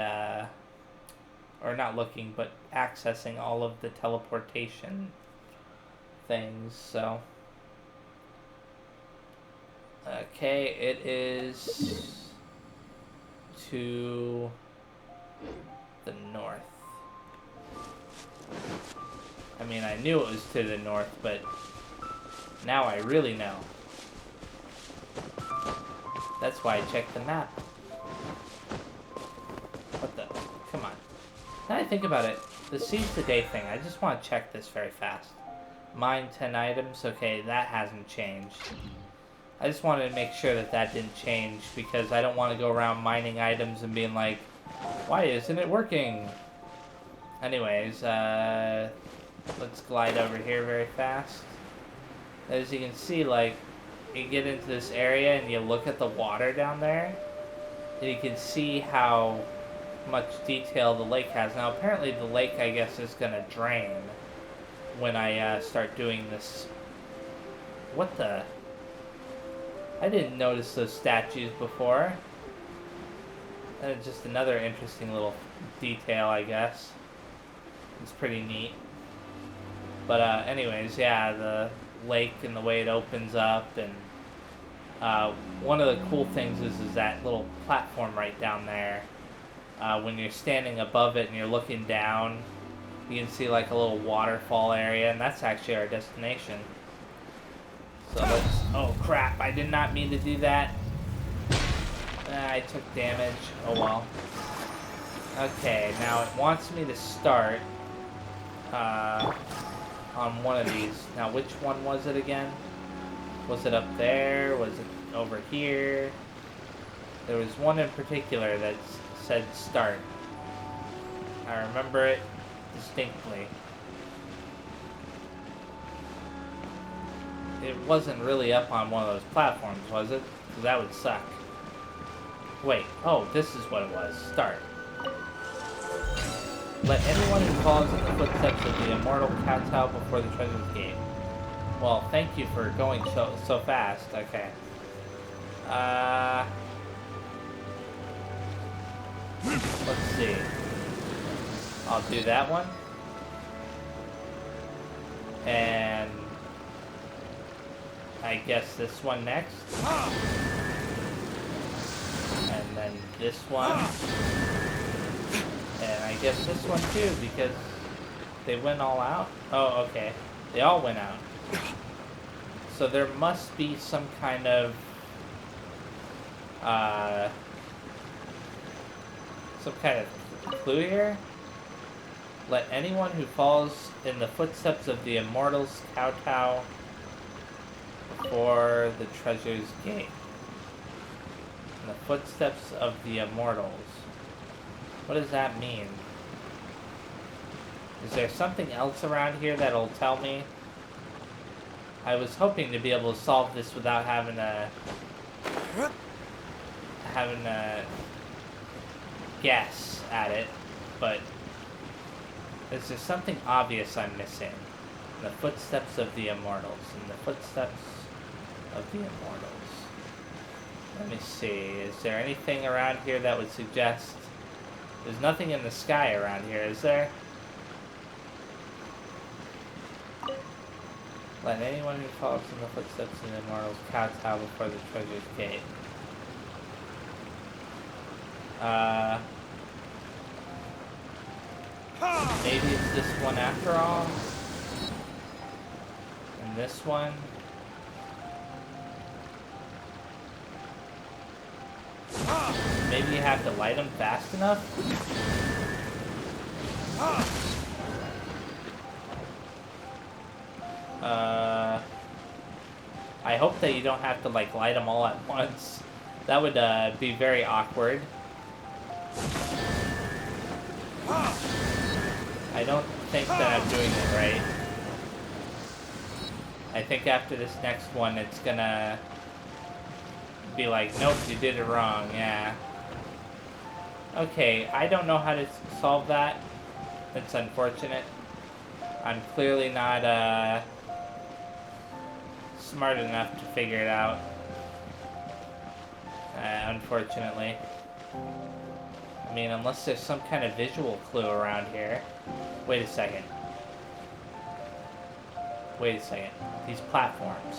Speaker 1: or not looking, but accessing all of the teleportation things, so. Okay, it is to the north. I mean, I knew it was to the north, but now I really know. That's why I checked the map. What the? Come on. Now I think about it, the seize the day thing, I just want to check this very fast. Mine 10 items, okay, that hasn't changed. I just wanted to make sure that that didn't change, because I don't want to go around mining items and being like, why isn't it working? Anyways, let's glide over here very fast. As you can see, like, you get into this area and you look at the water down there, and you can see how much detail the lake has. Now, apparently the lake, I guess, is going to drain when I start doing this. What the? I didn't notice those statues before. That's just another interesting little detail, I guess. It's pretty neat. But anyways, yeah, the lake and the way it opens up, and one of the cool things is that little platform right down there. When you're standing above it and you're looking down, you can see like a little waterfall area, and that's actually our destination. So let's... Oh crap, I did not mean to do that. I took damage. Oh well. Okay, now it wants me to start on one of these. Now, which one was it again? Was it up there? Was it over here? There was one in particular that said start. I remember it distinctly. It wasn't really up on one of those platforms, was it? 'Cause that would suck. Wait, oh, this is what it was. Start. Let anyone who follows in the footsteps of the immortal kowtow before the treasure's gate. Well, thank you for going so fast. Okay. Let's see. I'll do that one. And I guess this one next. And then this one. And I guess this one too, because they went all out. Oh, okay. They all went out. So there must be some kind of clue here. Let anyone who falls in the footsteps of the immortals kowtow before the treasure's gate. In the footsteps of the immortals. What does that mean? Is there something else around here that'll tell me? I was hoping to be able to solve this without having to guess at it, but is there something obvious I'm missing? In the footsteps of the immortals. In the footsteps of the immortals. Let me see. Is there anything around here that would suggest... There's nothing in the sky around here, is there? Let anyone who follows in the footsteps of the immortals kowtow before the treasure's gate. Maybe it's this one after all? And this one? Maybe you have to light them fast enough? I hope that you don't have to, like, light them all at once. That would, be very awkward. I don't think that I'm doing it right. I think after this next one, it's gonna be like, nope, you did it wrong, yeah. Okay, I don't know how to solve that. It's unfortunate. I'm clearly not, smart enough to figure it out. Unfortunately. I mean, unless there's some kind of visual clue around here. Wait a second. Wait a second. These platforms.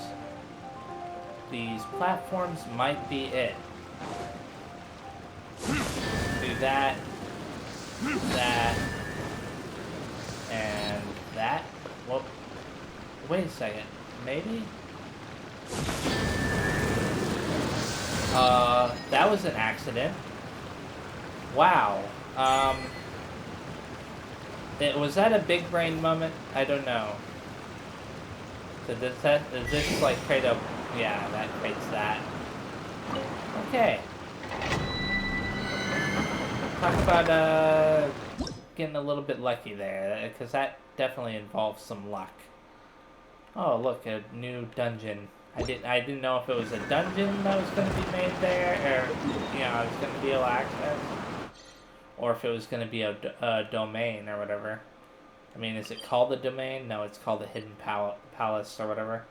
Speaker 1: These platforms might be it. Do that. That. And that. Well, wait a second. Maybe? That was an accident. Wow. Was that a big brain moment? I don't know. So does this like create a... Yeah, that creates that. Okay. Talk about, getting a little bit lucky there, because that definitely involves some luck. Oh, look, a new dungeon. I didn't know if it was a dungeon that was going to be made there, or, I was going to be able to access, or if it was going to be a domain or whatever. I mean, is it called the domain? No, it's called the hidden palace or whatever.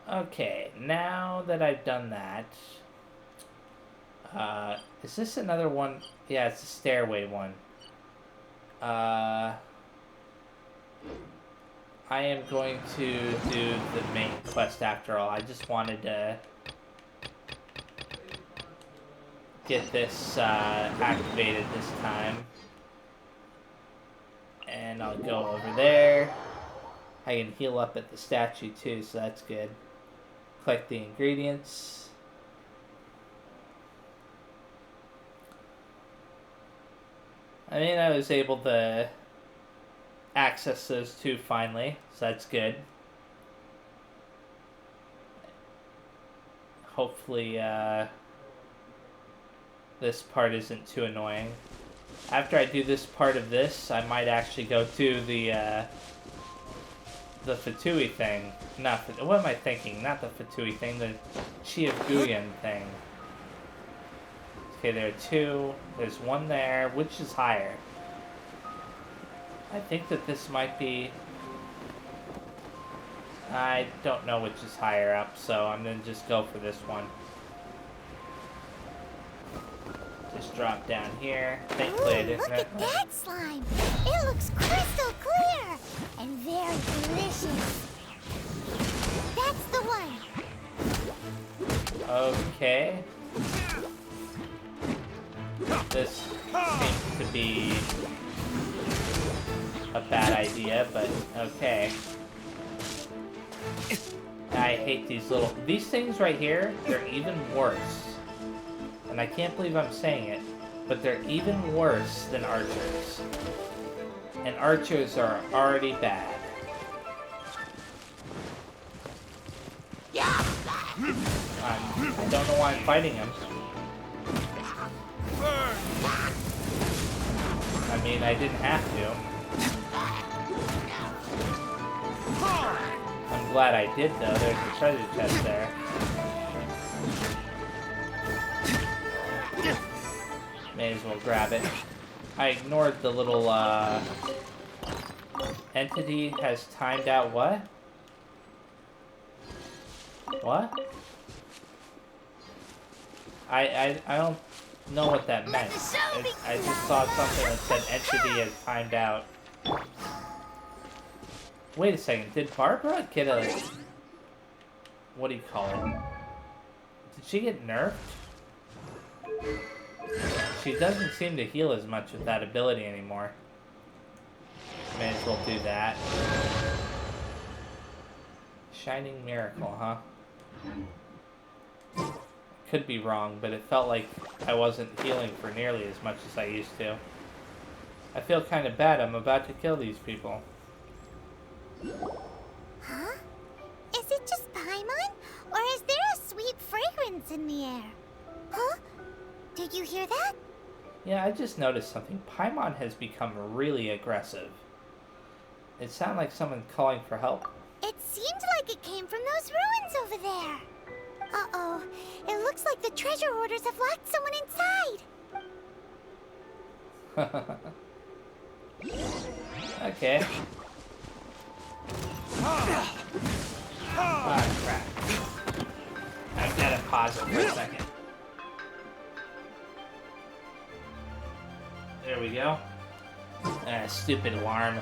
Speaker 1: Okay, now that I've done that, is this another one? Yeah, it's a stairway one. I am going to do the main quest after all. I just wanted to get this activated this time. And I'll go over there. I can heal up at the statue too, so that's good. Collect the ingredients. I mean, I was able to access those two finally, so that's good. Hopefully, this part isn't too annoying. After I do this part of this, I might actually go to the Fatui thing. What am I thinking? Not the Fatui thing, the Chiaguyan thing. Okay, there are two. There's one there. Which is higher? I think that this might be... I don't know which is higher up, so I'm gonna just go for this one. Just drop down here. Thankfully I didn't...
Speaker 3: Look at that slime! It looks crystal clear! And very delicious. That's the one!
Speaker 1: Okay. This seems to be a bad idea, but okay. I hate these little... These things right here, they're even worse. And I can't believe I'm saying it, but they're even worse than archers. And archers are already bad. I don't know why I'm fighting him. I mean, I didn't have to. I'm glad I did, though. There's a treasure chest there. May as well grab it. I ignored the little, entity has timed out what? What? I don't know what that meant. I just saw something that said entity has timed out. Wait a second, did Barbara get a... What do you call it? Did she get nerfed? She doesn't seem to heal as much with that ability anymore. May as well do that. Shining Miracle, huh? Could be wrong, but it felt like I wasn't healing for nearly as much as I used to. I feel kind of bad. I'm about to kill these people.
Speaker 3: Huh? Is it just Paimon? Or is there a sweet fragrance in the air? Huh? Did you hear that?
Speaker 1: Yeah, I just noticed something. Paimon has become really aggressive. It sounded like someone calling for help.
Speaker 3: It seemed like it came from those ruins over there. Uh-oh. It looks like the treasure hoarders have locked someone inside.
Speaker 1: Okay. Ah, crap. I gotta pause it for a second. There we go. Stupid alarm.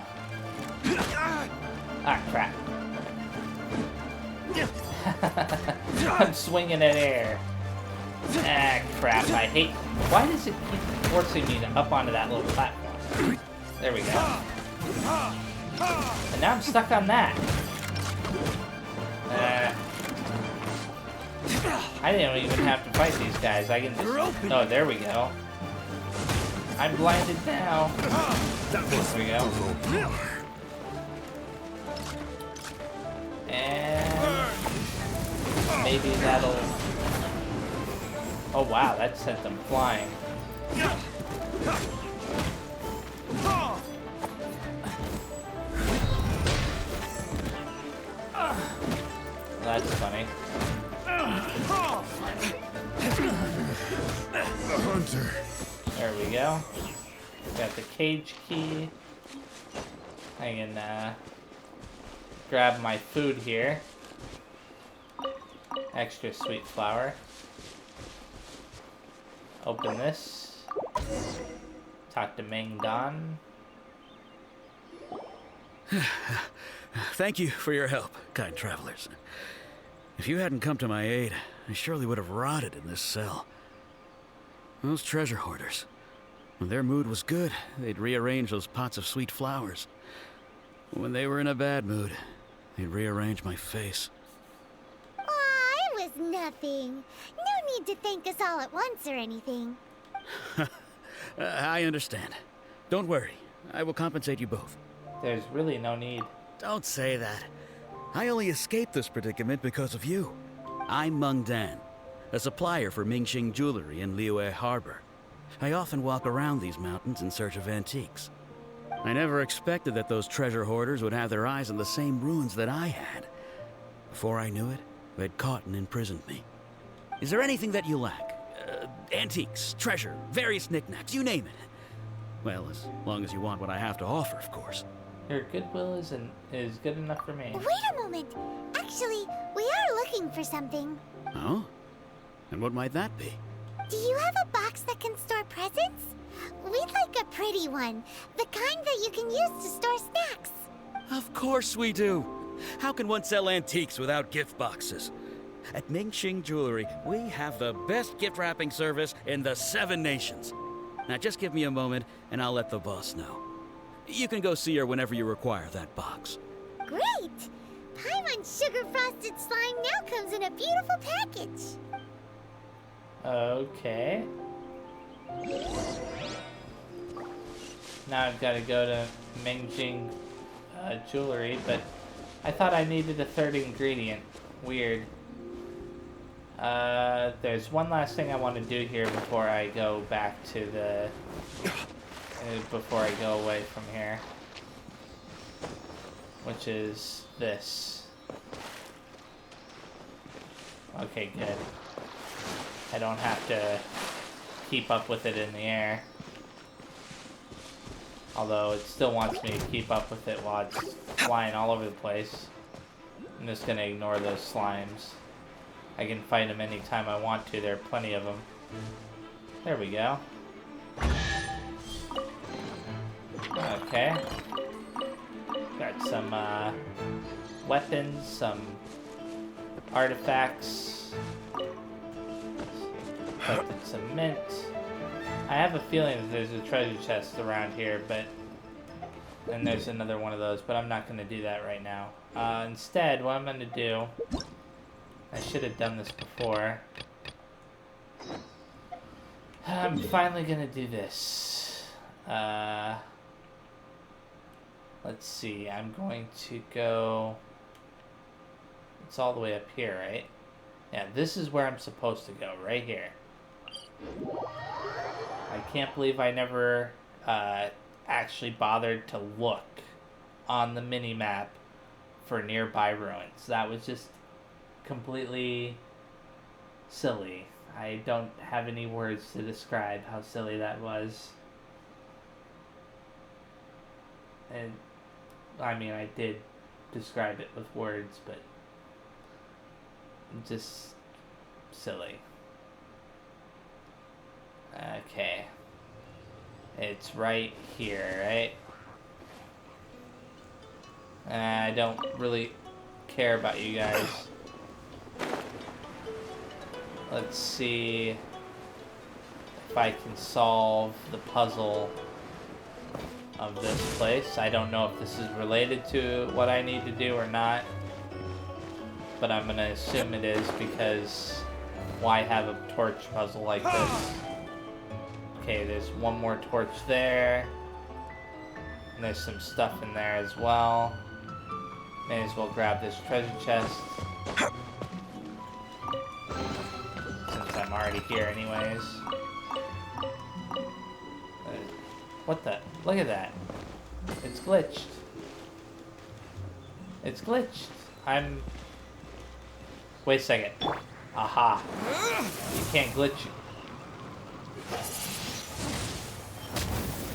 Speaker 1: Ah, crap. I'm swinging in air. Ah, crap. I hate... Why does it keep forcing me to up onto that little platform? There we go. And now I'm stuck on that. I didn't even have to fight these guys. I can just... Oh, there we go. I'm blinded now. There we go. And maybe that'll... Oh wow, that sent them flying. That's funny.
Speaker 7: The hunter.
Speaker 1: There we go. Got the cage key. I can grab my food here. Extra sweet flower. Open this. Talk to Ming Don.
Speaker 8: Thank you for your help, kind travelers. If you hadn't come to my aid, I surely would have rotted in this cell. Those treasure hoarders, when their mood was good, they'd rearrange those pots of sweet flowers. When they were in a bad mood, they'd rearrange my face.
Speaker 3: Aw, it was nothing. No need to thank us all at once or anything.
Speaker 8: I understand. Don't worry. I will compensate you both.
Speaker 1: There's really no need.
Speaker 8: Don't say that. I only escaped this predicament because of you. I'm Meng Dan, a supplier for Mingxing Jewelry in Liyue Harbor. I often walk around these mountains in search of antiques. I never expected that those treasure hoarders would have their eyes on the same ruins that I had. Before I knew it, they'd caught and imprisoned me. Is there anything that you lack? Antiques, treasure, various knickknacks, you name it. Well, as long as you want what I have to offer, of course.
Speaker 1: Your goodwill is good enough for me.
Speaker 3: Wait a moment. Actually, we are looking for something.
Speaker 8: Oh? And what might that be?
Speaker 3: Do you have a box that can store presents? We'd like a pretty one. The kind that you can use to store snacks.
Speaker 8: Of course we do. How can one sell antiques without gift boxes? At Mingxing Jewelry, we have the best gift wrapping service in the 7 nations. Now just give me a moment and I'll let the boss know. You can go see her whenever you require that box.
Speaker 3: Great! Paimon Sugar Frosted Slime now comes in a beautiful package.
Speaker 1: Okay. Now I've got to go to Mingjing Jewelry, but I thought I needed a 3rd ingredient. Weird. There's one last thing I want to do here before I go back to the... before I go away from here. Which is this. Okay, good. I don't have to keep up with it in the air. Although it still wants me to keep up with it while it's flying all over the place. I'm just gonna ignore those slimes. I can fight them anytime I want to. There are plenty of them. There we go. Okay. Got some weapons, some artifacts. Collected some mint. I have a feeling that there's a treasure chest around here, but... And there's another one of those, but I'm not going to do that right now. Instead, what I'm going to do... I should have done this before. I'm finally going to do this. Let's see, I'm going to go... It's all the way up here, right? Yeah, this is where I'm supposed to go, right here. I can't believe I never actually bothered to look on the mini-map for nearby ruins. That was just completely silly. I don't have any words to describe how silly that was. And, I mean, I did describe it with words, but just silly. Okay. It's right here, right? I don't really care about you guys. Let's see if I can solve the puzzle of this place. I don't know if this is related to what I need to do or not, but I'm gonna assume it is, because why have a torch puzzle like this? Okay, there's one more torch there. And there's some stuff in there as well. May as well grab this treasure chest. Since I'm already here anyways. What the? Look at that. It's glitched. It's glitched. I'm... Wait a second. Aha. You can't glitch.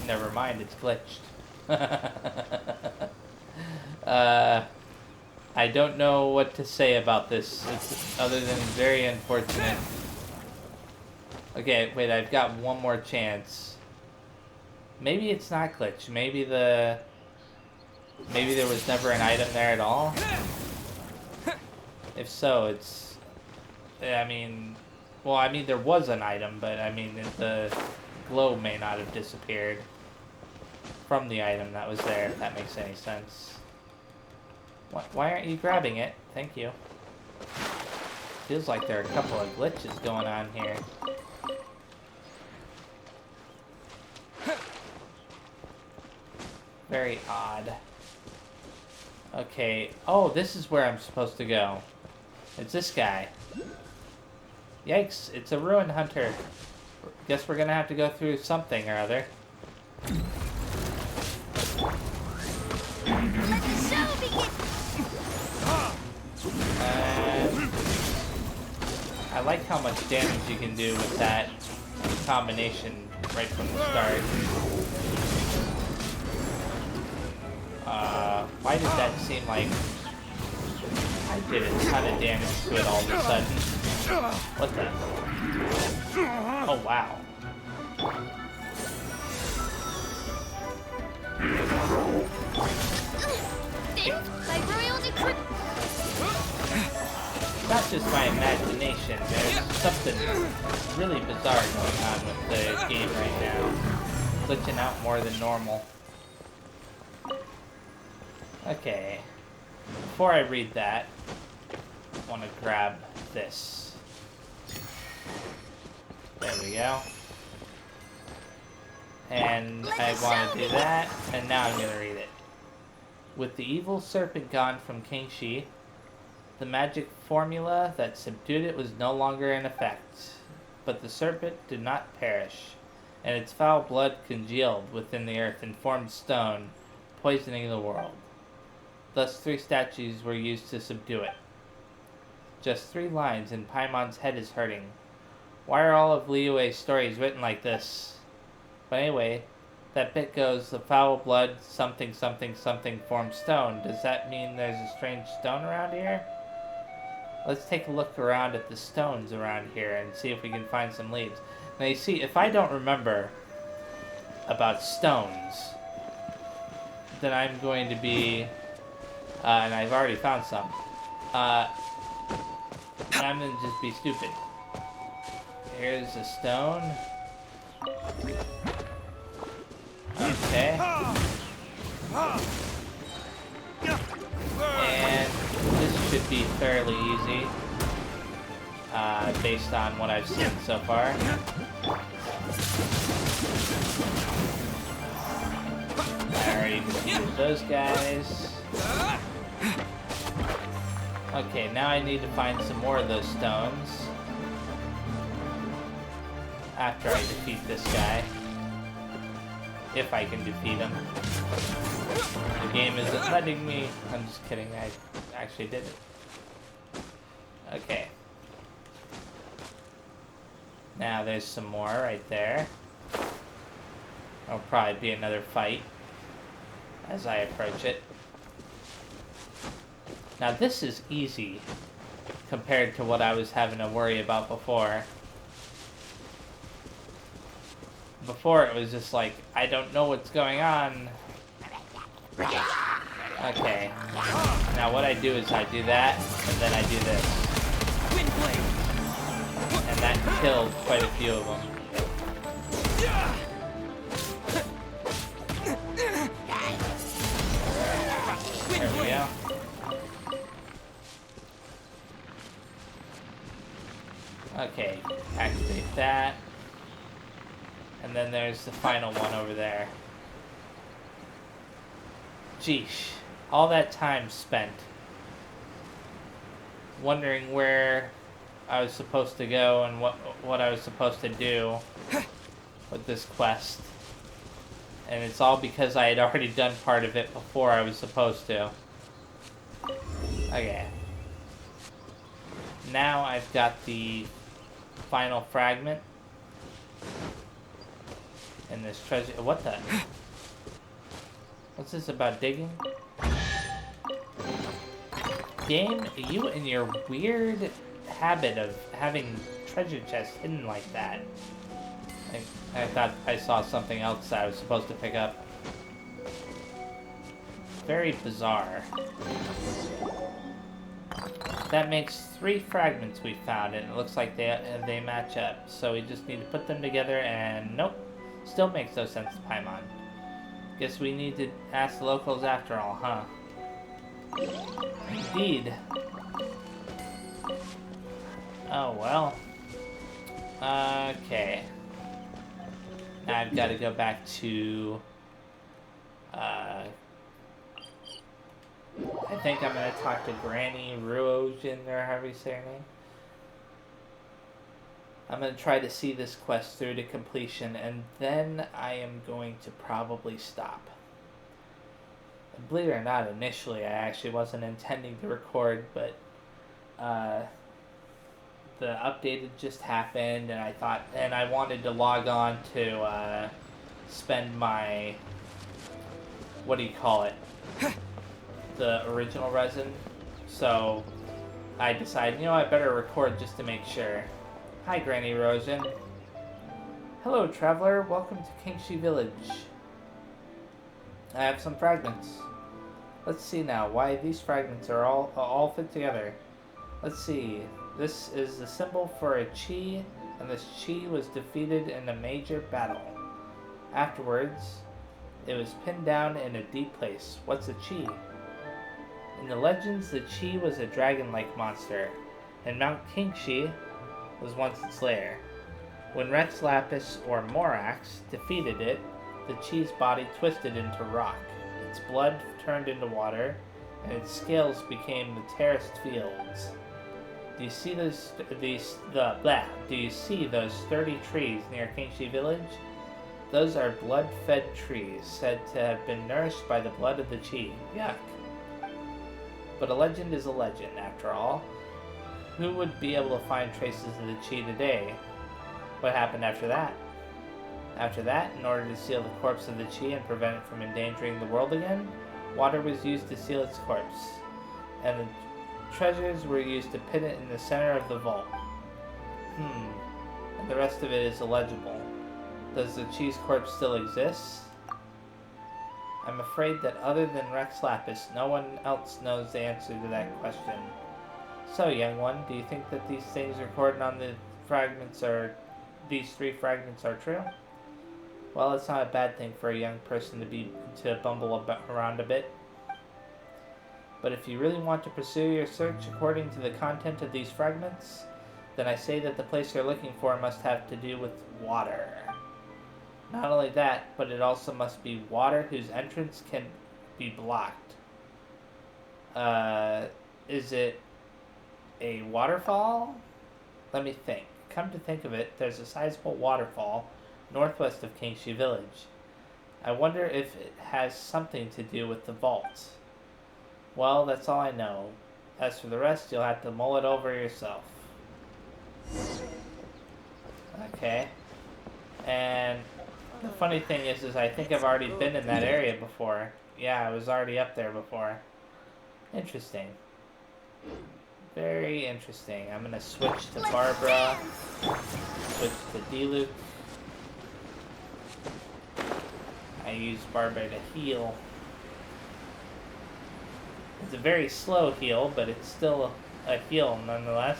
Speaker 1: Never mind, it's glitched. I don't know what to say about this, other than very unfortunate. Okay, wait, I've got one more chance. Maybe it's not glitched. Maybe there was never an item there at all. If so, it's... I mean, there was an item, but I mean, the glow may not have disappeared from the item that was there, if that makes any sense. Why aren't you grabbing it? Thank you. Feels like there are a couple of glitches going on here. Very odd. Okay. Oh, this is where I'm supposed to go. It's this guy. Yikes, it's a ruin hunter. Guess we're gonna have to go through something or other.
Speaker 3: Let the show begin!
Speaker 1: I like how much damage you can do with that combination right from the start. Why did that seem like I did a ton of damage to it all of a sudden? What the? Oh, wow. Not just my imagination, there's something really bizarre going on with the game right now. Glitching out more than normal. Okay. Before I read that, I want to grab this. There we go. And I want to do that, and now I'm going to read it. With the evil serpent gone from King Shi, the magic formula that subdued it was no longer in effect. But the serpent did not perish, and its foul blood congealed within the earth and formed stone, poisoning the world. Thus 3 statues were used to subdue it. Just 3 lines and Paimon's head is hurting. Why are all of Liyue's stories written like this? But anyway, that bit goes, the foul blood something something something formed stone. Does that mean there's a strange stone around here? Let's take a look around at the stones around here and see if we can find some leads. Now you see, if I don't remember about stones, then I'm going to be, and I've already found some, I'm going to just be stupid. Here's a stone. Okay. And this should be fairly easy, based on what I've seen so far. I already defeated those guys. Okay, now I need to find some more of those stones after I defeat this guy. If I can defeat him. The game isn't letting me. I'm just kidding, I actually did it. Okay. Now there's some more right there. There'll probably be another fight as I approach it. Now this is easy compared to what I was having to worry about before. Before it was just like, I don't know what's going on. Okay. Now what I do is I do that, and then I do this. And that killed quite a few of them. There we go. Okay, activate that. And then there's the final one over there. Jeesh. All that time spent wondering where I was supposed to go and what I was supposed to do with this quest. And it's all because I had already done part of it before I was supposed to. Okay. Now I've got the final fragment. And this treasure. What the? What's this about digging? Game, you and your weird habit of having treasure chests hidden like that. I thought I saw something else that I was supposed to pick up. Very bizarre. That makes 3 fragments we found, and it looks like they match up. So we just need to put them together, and nope. Still makes no sense to Paimon. Guess we need to ask the locals after all, huh? Indeed. Oh, well. Okay. Now I've got to go back to... I think I'm going to talk to Granny Ruojin, or however you say her name. I'm going to try to see this quest through to completion, and then I am going to probably stop. And believe it or not, initially I actually wasn't intending to record, but the update had just happened, and I wanted to log on to spend my, what do you call it, the original resin. So I decided, I better record just to make sure. Hi, Granny Rosen. Hello, traveler. Welcome to Kingshi Village. I have some fragments. Let's see now why these fragments are all fit together. Let's see. This is the symbol for a chi, and this chi was defeated in a major battle. Afterwards, it was pinned down in a deep place. What's a chi? In the legends, the chi was a dragon-like monster, and Mount Kingshi was once its lair. When Rex Lapis, or Morax, defeated it, the chi's body twisted into rock. Its blood turned into water, and its scales became the terraced fields. Do you see those sturdy trees near Kingshi Village? Those are blood-fed trees, said to have been nourished by the blood of the chi. Yuck. But a legend is a legend, after all. Who would be able to find traces of the chi today? What happened after that? After that, in order to seal the corpse of the chi and prevent it from endangering the world again, water was used to seal its corpse, and the treasures were used to pin it in the center of the vault. And the rest of it is illegible. Does the chi's corpse still exist? I'm afraid that other than Rex Lapis, no one else knows the answer to that question. So, young one, do you think that these things recorded on the fragments these 3 fragments are true? Well, it's not a bad thing for a young person to bumble around a bit. But if you really want to pursue your search according to the content of these fragments, then I say that the place you're looking for must have to do with water. Not only that, but it also must be water whose entrance can be blocked. Is it a waterfall? Let me think. Come to think of it, there's a sizable waterfall northwest of Kingshi Village. I wonder if it has something to do with the vault. Well, that's all I know. As for the rest, you'll have to mull it over yourself. Okay. And the funny thing is I think I've already been in that area before. Yeah, I was already up there before. Interesting. Very interesting. I'm gonna switch to Barbara. Switch to Diluc. I use Barbara to heal. It's a very slow heal, but it's still a heal nonetheless.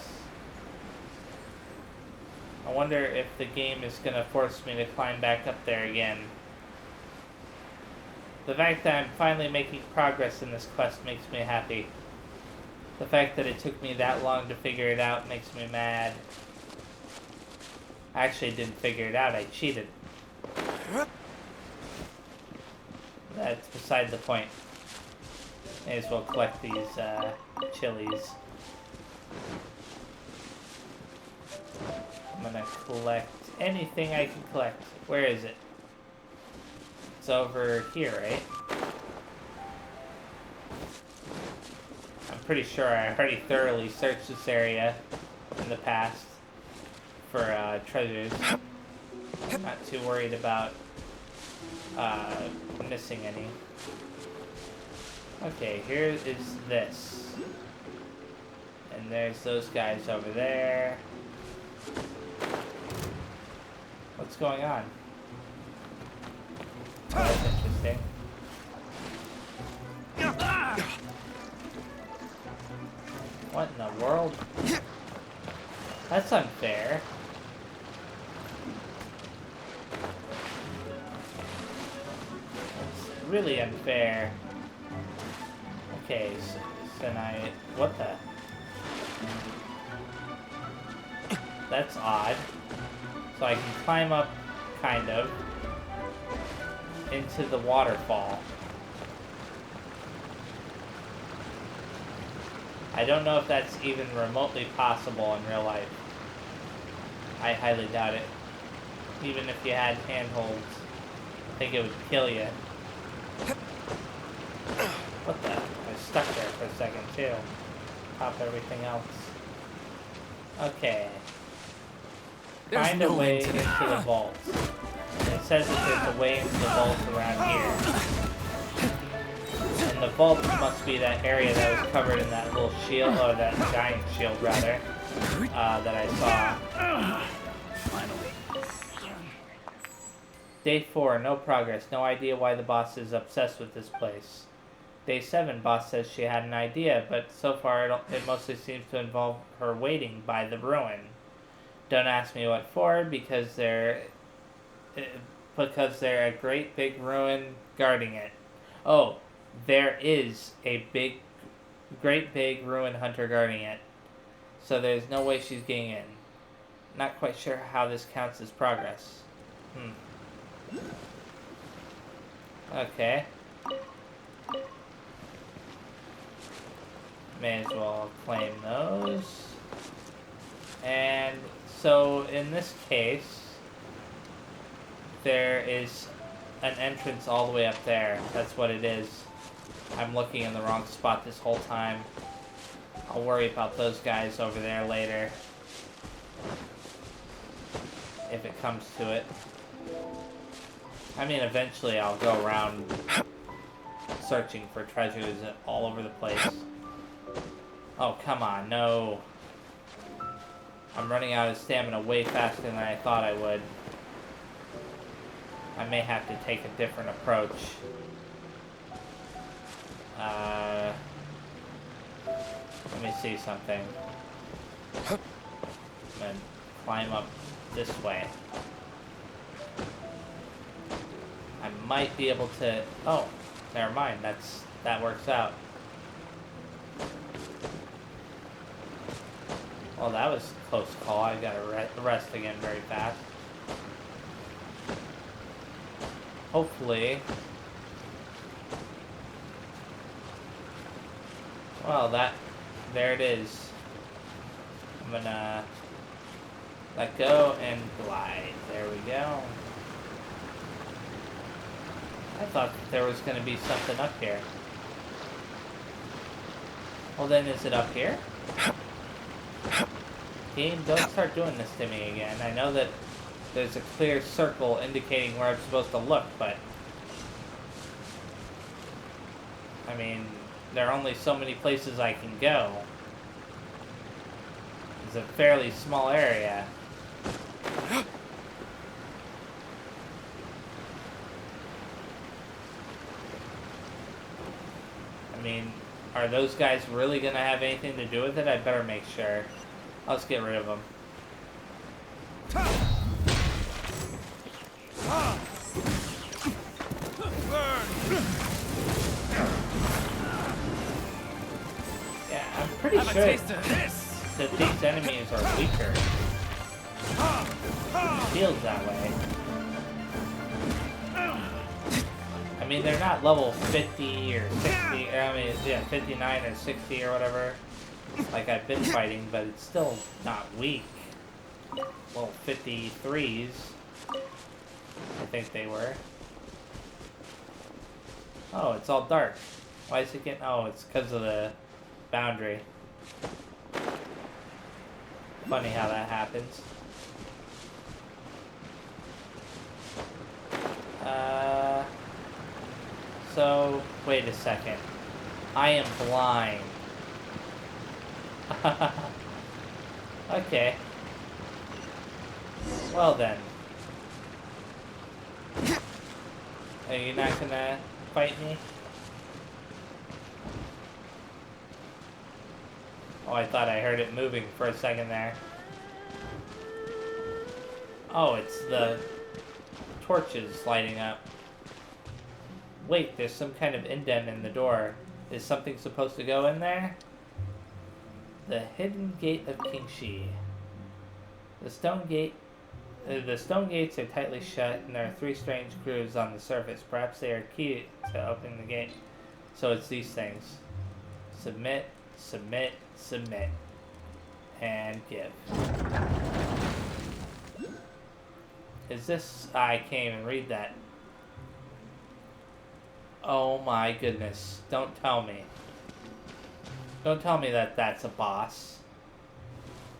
Speaker 1: I wonder if the game is going to force me to climb back up there again. The fact that I'm finally making progress in this quest makes me happy. The fact that it took me that long to figure it out makes me mad. I actually didn't figure it out, I cheated. That's beside the point. May as well collect these chilies. I'm gonna collect anything I can collect. Where is it? It's over here, right? I'm pretty sure I already thoroughly searched this area in the past for treasures. I'm not too worried about missing any. Okay, here is this. And there's those guys over there. What's going on? Oh, that's interesting. What in the world? That's unfair. It's really unfair. Okay, so then what the? That's odd. So I can climb up, kind of, into the waterfall. I don't know if that's even remotely possible in real life. I highly doubt it. Even if you had handholds, I think it would kill you. What the? I was stuck there for a second too. Pop everything else. Okay.
Speaker 5: There's
Speaker 1: Find
Speaker 5: no
Speaker 1: a way
Speaker 5: end to
Speaker 1: into the vault. It says that there's a way into the vault around here. And the vault must be that area that was covered in that little shield, or that giant shield rather, that I saw.
Speaker 8: Finally.
Speaker 1: Day 4, no progress. No idea why the boss is obsessed with this place. Day 7, boss says she had an idea, but so far it mostly seems to involve her waiting by the ruin. Don't ask me what for, because they're a great big ruin guarding it. Oh, there is a great big ruin hunter guarding it. So there's no way she's getting in. Not quite sure how this counts as progress. Okay. May as well claim those. And so in this case, there is an entrance all the way up there. That's what it is. I'm looking in the wrong spot this whole time. I'll worry about those guys over there later. If it comes to it. I mean, eventually I'll go around searching for treasures all over the place. Oh, come on, no. I'm running out of stamina way faster than I thought I would. I may have to take a different approach. Let me see something. I'm gonna climb up this way. I might be able to... Oh, never mind. That works out. Well, that was a close call. I gotta rest again very fast. Hopefully... Well, there it is. I'm gonna let go and glide. There we go. I thought there was gonna be something up here. Well then, is it up here? Game, don't start doing this to me again. I know that there's a clear circle indicating where I'm supposed to look, but... I mean... There are only so many places I can go. It's a fairly small area. I mean, are those guys really going to have anything to do with it? I better make sure. Let's get rid of them. Pretty sure that these enemies are weaker. It feels that way. I mean, they're not level 50 or 60, I mean, yeah, 59 or 60 or whatever, like I've been fighting, but it's still not weak. Well, 53s, I think they were. Oh, it's all dark. Why is it getting... Oh, it's because of the boundary. Funny how that happens. So, wait a second. I am blind. Okay. Well then. Are you not gonna fight me? Oh, I thought I heard it moving for a second there. Oh, it's the torches lighting up. Wait, there's some kind of indent in the door. Is something supposed to go in there? The hidden gate of Kingshi. The stone gates are tightly shut, and there are 3 strange grooves on the surface. Perhaps they are key to opening the gate. So it's these things. Submit, submit, submit, and give. Is this... I can't even read that. Oh my goodness. Don't tell me. Don't tell me that that's a boss.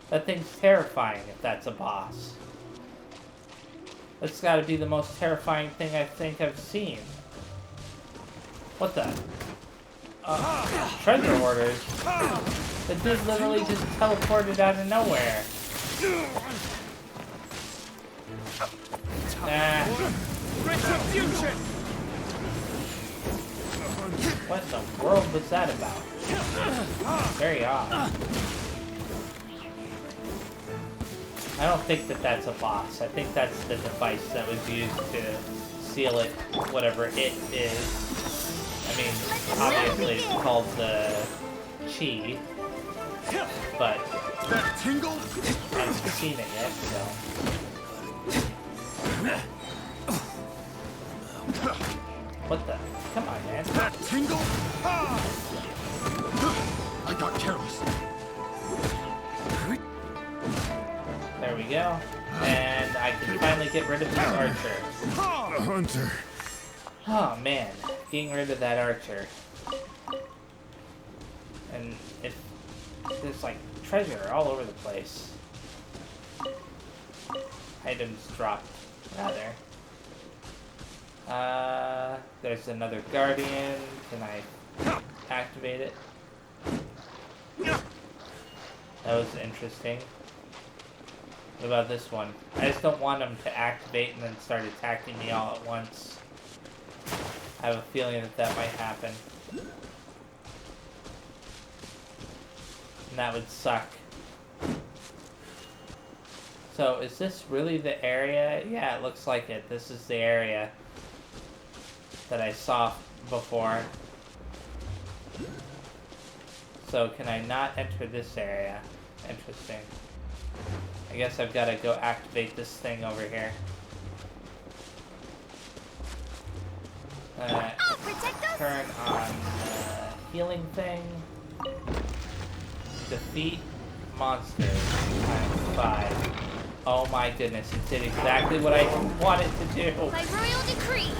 Speaker 1: That thing's terrifying if that's a boss. That's gotta be the most terrifying thing I think I've seen. What the? Treasure hoarders? The dude literally just teleported out of nowhere.
Speaker 4: Retribution!
Speaker 1: What in the world was that about? Very odd. I don't think that that's a boss. I think that's the device that was used to seal it, whatever it is. I mean, obviously it's called the Chi, but
Speaker 4: That tingle?
Speaker 1: I haven't seen it yet, so. What the? Come on, man.
Speaker 4: That tingle? I got careless.
Speaker 1: There we go. And I can finally get rid of this archer.
Speaker 4: The hunter.
Speaker 1: Oh man, getting rid of that archer. And there's like treasure all over the place. Items dropped, rather. There's another guardian. Can I activate it? That was interesting. What about this one? I just don't want them to activate and then start attacking me all at once. I have a feeling that that might happen. And that would suck. So, is this really the area? Yeah, it looks like it. This is the area that I saw before. So, can I not enter this area? Interesting. I guess I've got to go activate this thing over here. Turn on the healing thing. Defeat monsters ×5. Oh my goodness, it did exactly what I wanted to do.
Speaker 3: By royal decree.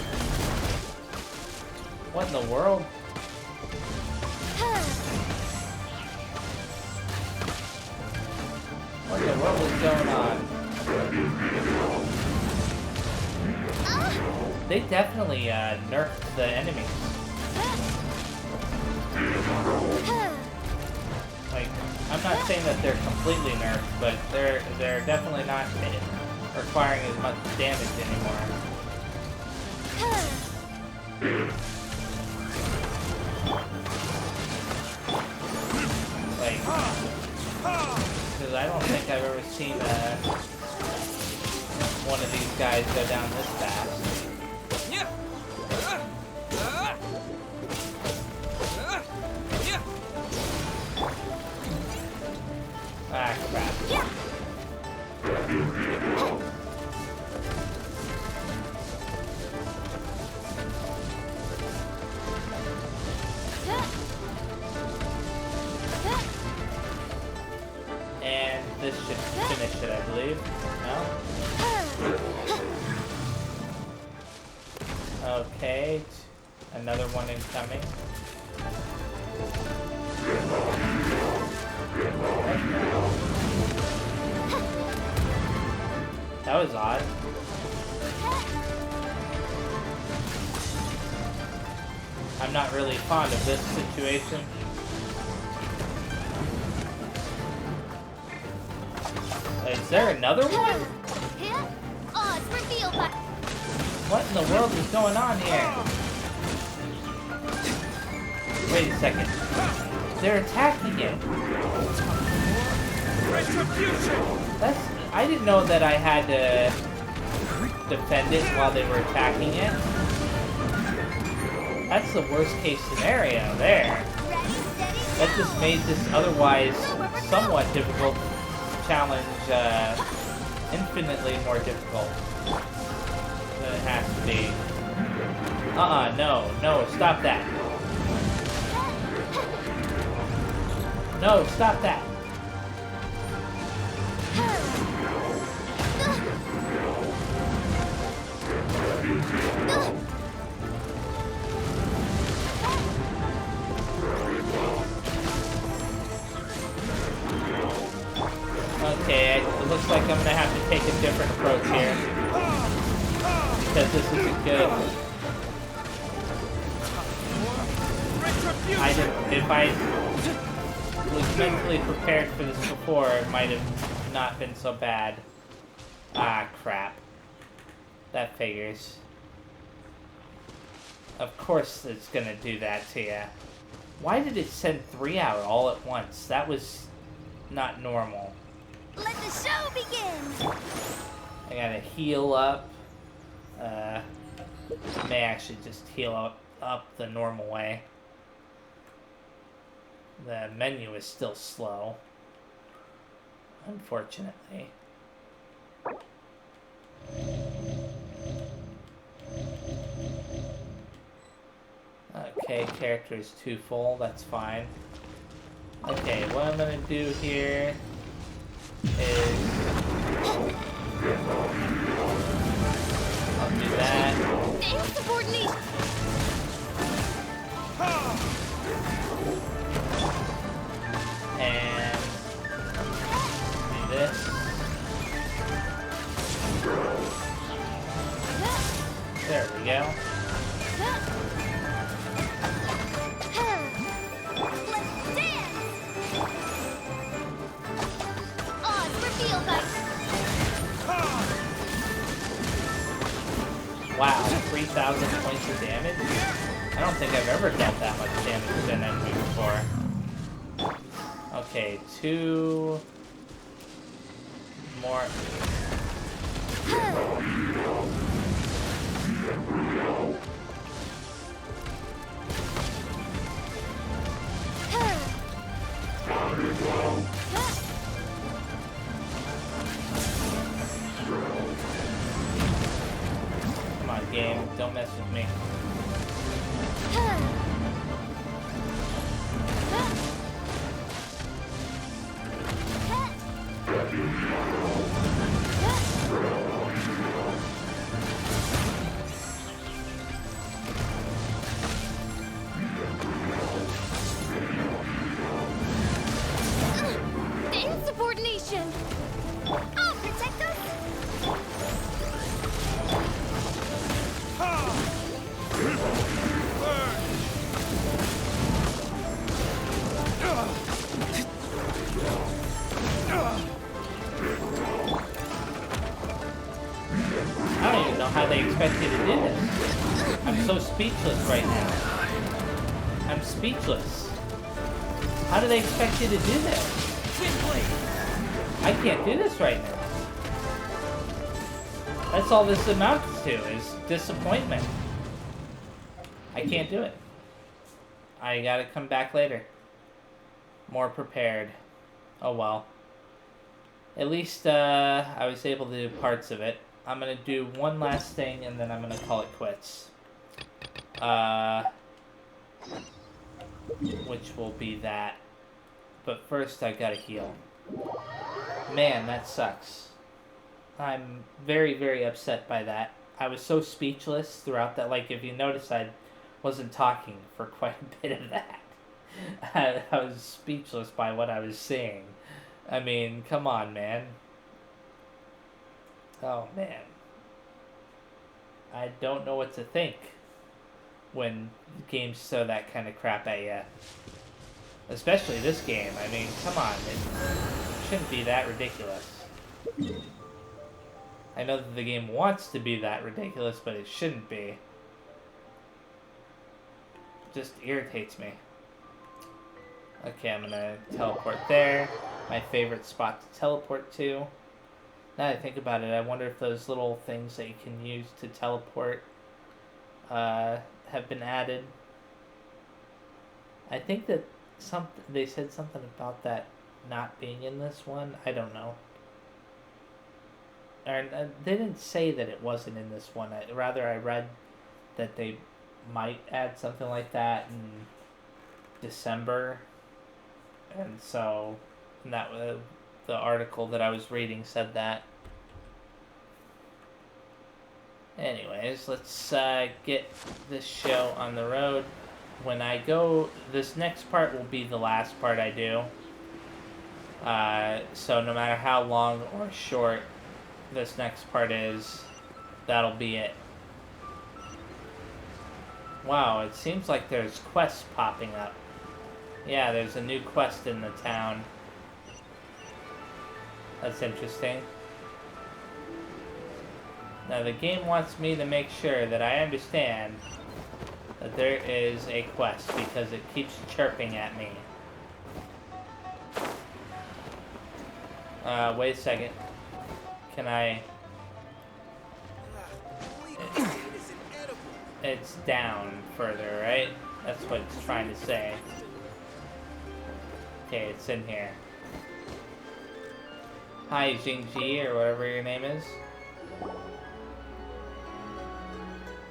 Speaker 1: What in the world? What in the world is going on? They definitely nerfed the enemies. Like, I'm not saying that they're completely nerfed, but they're definitely not requiring as much damage anymore. Like, because I don't think I've ever seen one of these guys go down this fast. Ah, crap. And this should finish it, I believe. No? Okay. Another one incoming. That was odd. I'm not really fond of this situation. Is there another one? What in the world is going on here? Wait a second. They're attacking it. I didn't know that I had to defend it while they were attacking it. That's the worst case scenario there. That just made this otherwise somewhat difficult challenge infinitely more difficult than it has to be. No, stop that. No, stop that. looks like I'm gonna have to take a different approach here. Because this isn't good. If I was mentally prepared for this before, it might have not been so bad. Ah, crap. That figures. Of course it's gonna do that to you. Why did it send 3 out all at once? That was not normal.
Speaker 3: Let the show begin!
Speaker 1: I gotta heal up. May actually just heal up the normal way. The menu is still slow, unfortunately. Okay, character is too full, that's fine. Okay, what I'm gonna do here is... I'll do that.
Speaker 3: Insubordinate!
Speaker 1: And do this. There we go.
Speaker 3: Let's dance! Odds revealed us!
Speaker 1: Wow, 3,000 points of damage? I don't think I've ever dealt that much damage to an enemy before. Okay, 2 more. Come on, game, don't mess with me.
Speaker 3: Insubordination! I'll protect us!
Speaker 1: I don't even know how they expect you to do this. I'm so speechless right now. I'm speechless. How do they expect you to do this? I can't do this right now. That's all this amounts to, is disappointment. I can't do it. I gotta come back later. More prepared. Oh well. At least I was able to do parts of it. I'm gonna do one last thing and then I'm gonna call it quits. Which will be that. But first I gotta heal. Man, that sucks. I'm very, very upset by that. I was so speechless throughout that. Like, if you notice, I wasn't talking for quite a bit of that. I was speechless by what I was seeing. I mean, come on, man. Oh, man. I don't know what to think when games throw that kind of crap at you. Especially this game. I mean, come on. It shouldn't be that ridiculous. I know that the game wants to be that ridiculous, but it shouldn't be. It just irritates me. Okay, I'm gonna teleport there. My favorite spot to teleport to. Now that I think about it, I wonder if those little things that you can use to teleport have been added. I think that they said something about that not being in this one. I don't know. Or they didn't say that it wasn't in this one. Rather, I read that they might add something like that in December. And so, that the article that I was reading said that. Anyways, let's get this show on the road. When I go, this next part will be the last part I do. So no matter how long or short this next part is, that'll be it. Wow, it seems like there's quests popping up. Yeah, there's a new quest in the town. That's interesting. Now the game wants me to make sure that I understand that there is a quest because it keeps chirping at me. Wait a second. Can I... It's down further, right? That's what it's trying to say. Okay, it's in here. Hi, Jingji, or whatever your name is.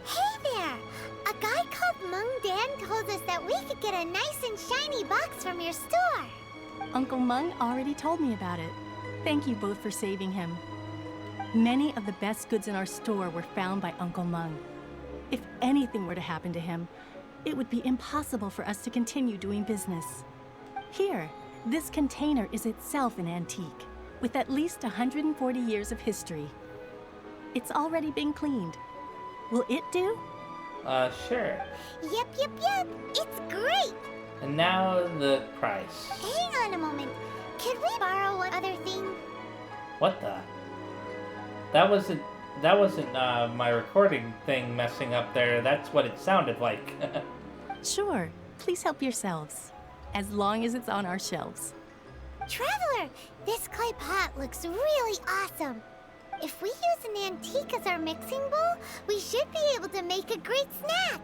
Speaker 3: Hey there! A guy called Mung Dan told us that we could get a nice and shiny box from your store.
Speaker 7: Uncle Mung already told me about it. Thank you both for saving him. Many of the best goods in our store were found by Uncle Mung. If anything were to happen to him, it would be impossible for us to continue doing business. Here, this container is itself an antique, with at least 140 years of history. It's already been cleaned. Will it do?
Speaker 1: Sure.
Speaker 3: Yep. It's great!
Speaker 1: And now the price.
Speaker 3: Hang on a moment. Could we borrow one other thing?
Speaker 1: What the? That wasn't my recording thing messing up there. That's what it sounded like.
Speaker 7: Sure. Please help yourselves, as long as it's on our shelves.
Speaker 3: Traveler, this clay pot looks really awesome. If we use an antique as our mixing bowl, we should be able to make a great snack.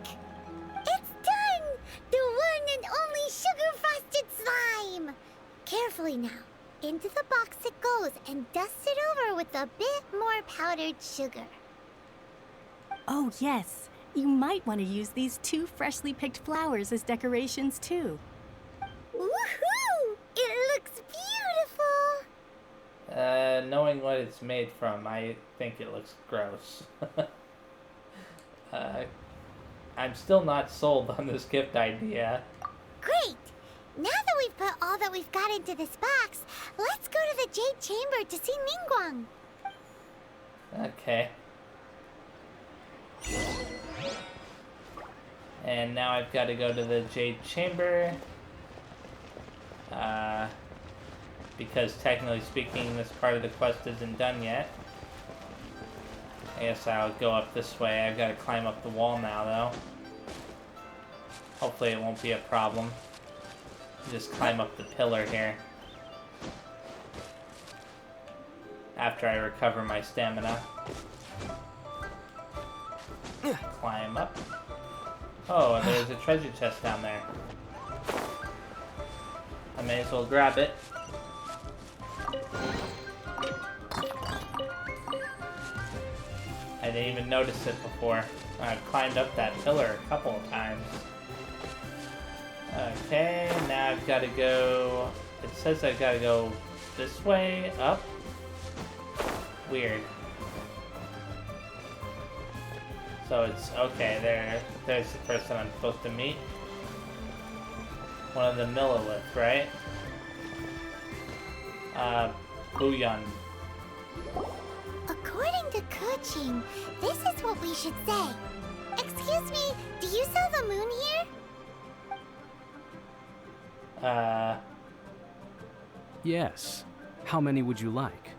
Speaker 3: It's done! The one and only sugar-frosted slime! Carefully now. Into the box it goes and dust it over with a bit more powdered sugar.
Speaker 7: Oh, yes. You might want to use these 2 freshly picked flowers as decorations, too.
Speaker 3: Woohoo! It looks beautiful!
Speaker 1: Knowing what it's made from, I think it looks gross. I'm still not sold on this gift idea.
Speaker 3: Great! Now that we've put all that we've got into this box, let's go to the Jade Chamber to see Ningguang.
Speaker 1: Okay. And now I've got to go to the Jade Chamber. Because technically speaking, this part of the quest isn't done yet. I guess I'll go up this way. I've got to climb up the wall now, though. Hopefully it won't be a problem. Just climb up the pillar here. After I recover my stamina. Climb up. Oh, there's a treasure chest down there. I may as well grab it. I didn't even notice it before. I've climbed up that pillar a couple of times. Okay, now I've got to go... It says I've got to go this way, up. Weird. So it's... Okay, there's the person I'm supposed to meet. One of the Millilith, right? Booyun.
Speaker 3: According to Kuching, this is what we should say. Excuse me, do you sell the moon here?
Speaker 9: Yes. How many would you like?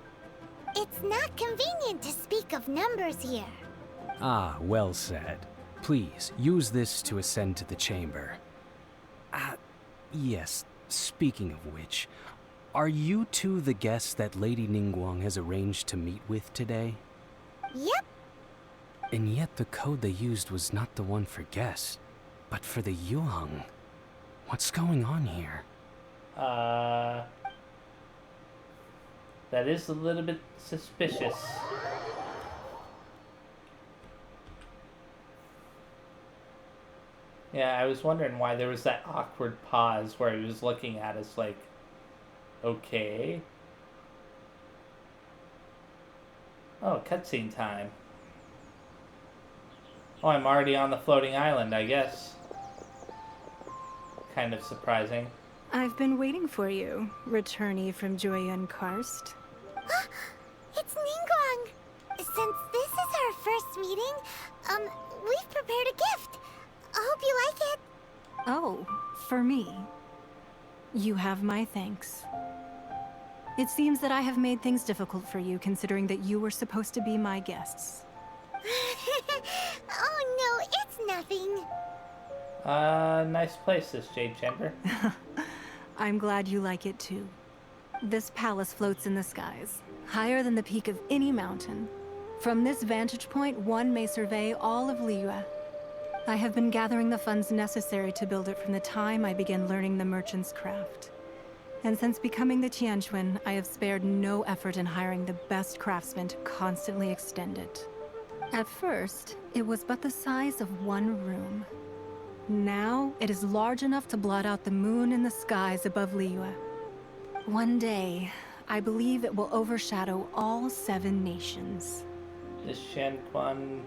Speaker 3: It's not convenient to speak of numbers here.
Speaker 9: Ah, well said. Please, use this to ascend to the chamber. Yes, speaking of which, are you two the guests that Lady Ningguang has arranged to meet with today?
Speaker 3: Yep.
Speaker 9: And yet the code they used was not the one for guests, but for the Yuheng. What's going on here?
Speaker 1: That is a little bit suspicious. Yeah, I was wondering why there was that awkward pause where he was looking at us like, okay. Oh, cutscene time. Oh, I'm already on the floating island, I guess. Kind of surprising.
Speaker 7: I've been waiting for you, returnee from Joyun Karst.
Speaker 3: It's Ningguang! Since this is our first meeting, we've prepared a gift. I hope you like it.
Speaker 7: Oh, for me. You have my thanks. It seems that I have made things difficult for you, considering that you were supposed to be my guests.
Speaker 3: Oh no, it's nothing.
Speaker 1: Nice place, this Jade Chamber.
Speaker 7: I'm glad you like it too. This palace floats in the skies, higher than the peak of any mountain. From this vantage point, one may survey all of Liyue. I have been gathering the funds necessary to build it from the time I began learning the merchant's craft. And since becoming the Tianquan, I have spared no effort in hiring the best craftsmen to constantly extend it. At first, it was but the size of one room. Now, it is large enough to blot out the moon in the skies above Liyue. One day, I believe it will overshadow all 7 nations.
Speaker 1: This Shanquan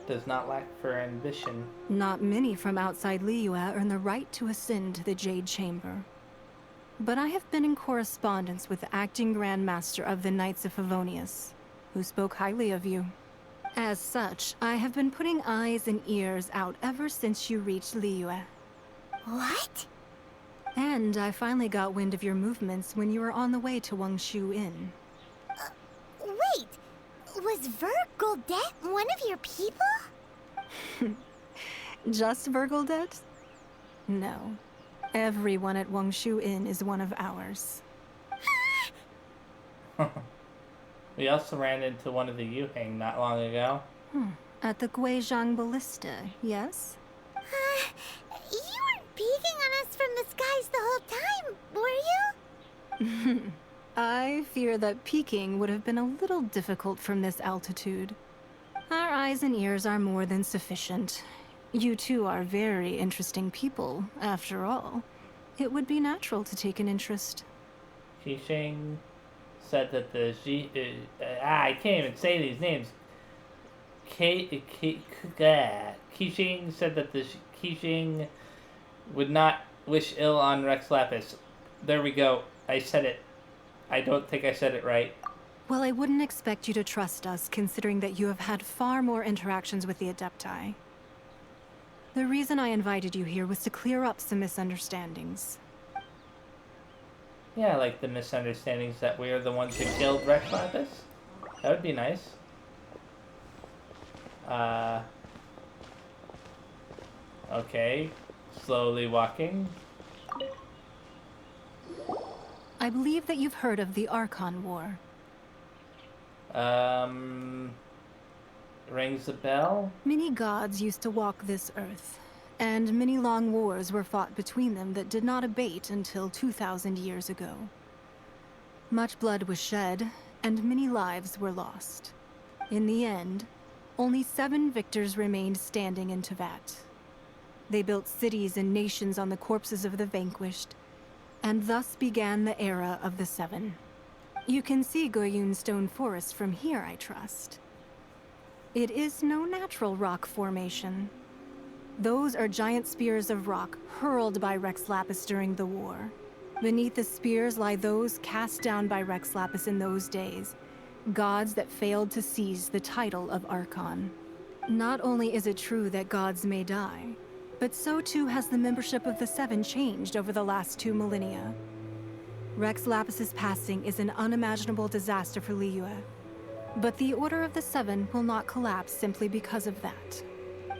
Speaker 1: does not lack for ambition.
Speaker 7: Not many from outside Liyue earn the right to ascend to the Jade Chamber. But I have been in correspondence with the acting Grand Master of the Knights of Favonius, who spoke highly of you. As such, I have been putting eyes and ears out ever since you reached Liyue.
Speaker 3: What?
Speaker 7: And I finally got wind of your movements when you were on the way to Wangshu Inn.
Speaker 3: Wait! Was Vergoldet one of your people?
Speaker 7: Just Vergoldet? No. Everyone at Wangshu Inn is one of ours.
Speaker 1: We also ran into one of the Yuheng not long ago.
Speaker 7: At the Guizhang Ballista, yes?
Speaker 3: You weren't peeking on us from the skies the whole time, were you?
Speaker 7: I fear that peeking would have been a little difficult from this altitude. Our eyes and ears are more than sufficient. You two are very interesting people, after all. It would be natural to take an interest.
Speaker 1: Qixing said that the I can't even say these names. Qixing said that the Qixing would not wish ill on Rex Lapis. There we go. I said it. I don't think I said it right.
Speaker 7: Well, I wouldn't expect you to trust us, considering that you have had far more interactions with the Adepti. The reason I invited you here was to clear up some misunderstandings.
Speaker 1: Yeah, like the misunderstandings that we are the ones who killed Rex Lapis. That would be nice. Okay. Slowly walking.
Speaker 7: I believe that you've heard of the Archon War.
Speaker 1: Rings a bell?
Speaker 7: Many gods used to walk this earth, and many long wars were fought between them that did not abate until 2,000 years ago. Much blood was shed, and many lives were lost. In the end, only 7 victors remained standing in Tevat. They built cities and nations on the corpses of the vanquished, and thus began the era of the 7. You can see Goyun Stone Forest from here, I trust. It is no natural rock formation. Those are giant spears of rock hurled by Rex Lapis during the war. Beneath the spears lie those cast down by Rex Lapis in those days, gods that failed to seize the title of Archon. Not only is it true that gods may die, but so too has the membership of the 7 changed over the last 2 millennia. Rex Lapis's passing is an unimaginable disaster for Liyue, but the Order of the 7 will not collapse simply because of that.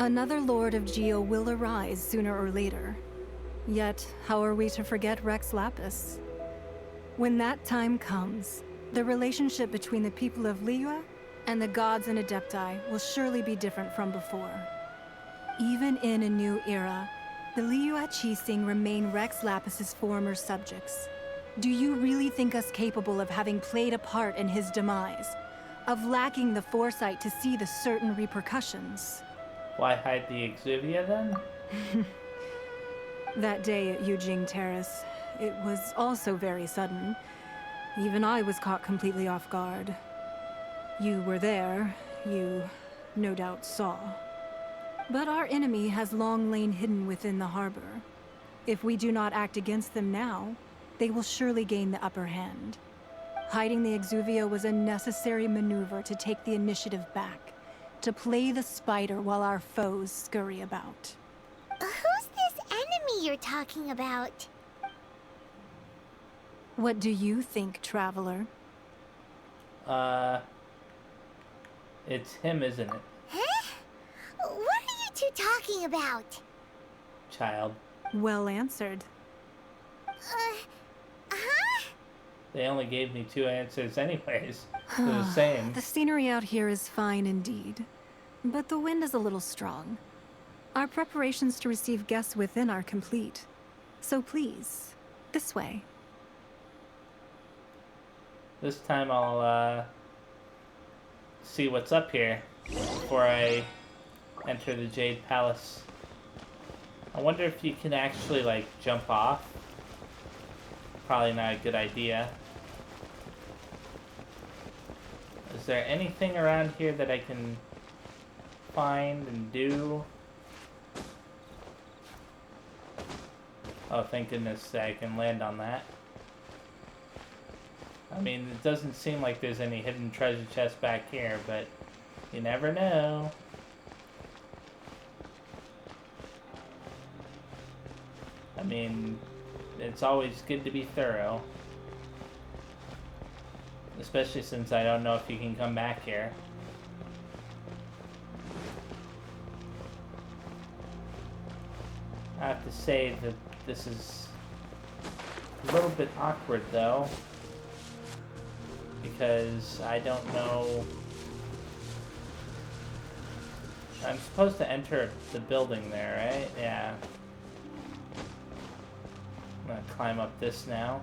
Speaker 7: Another Lord of Geo will arise sooner or later. Yet, how are we to forget Rex Lapis? When that time comes, the relationship between the people of Liyue and the gods and Adepti will surely be different from before. Even in a new era, the Liyue Qixing remain Rex Lapis's former subjects. Do you really think us capable of having played a part in his demise? Of lacking the foresight to see the certain repercussions?
Speaker 1: Why hide the Exuvia then?
Speaker 7: That day at Yujing Terrace, it was also very sudden. Even I was caught completely off guard. You were there, you no doubt saw. But our enemy has long lain hidden within the harbor.
Speaker 10: If we do not act against them now, they will surely gain the upper hand. Hiding the Exuvio was a necessary maneuver to take the initiative back, to play the spider while our foes scurry about.
Speaker 3: Who's this enemy you're talking about?
Speaker 10: What do you think, Traveler?
Speaker 1: It's him, isn't it?
Speaker 3: Huh? What are you two talking about?
Speaker 1: Child.
Speaker 10: Well answered.
Speaker 3: Huh?
Speaker 1: They only gave me 2 answers anyways. They're the same.
Speaker 10: The scenery out here is fine indeed, but the wind is a little strong. Our preparations to receive guests within are complete. So please, this way.
Speaker 1: This time I'll see what's up here before I enter the Jade Palace. I wonder if you can actually, like, jump off. Probably not a good idea. Is there anything around here that I can find and do? Oh, thank goodness that I can land on that. I mean, it doesn't seem like there's any hidden treasure chests back here, but you never know. I mean, it's always good to be thorough. Especially since I don't know if you can come back here. I have to say that this is a little bit awkward though, because I don't know. I'm supposed to enter the building there, right? Yeah. I'm gonna climb up this now.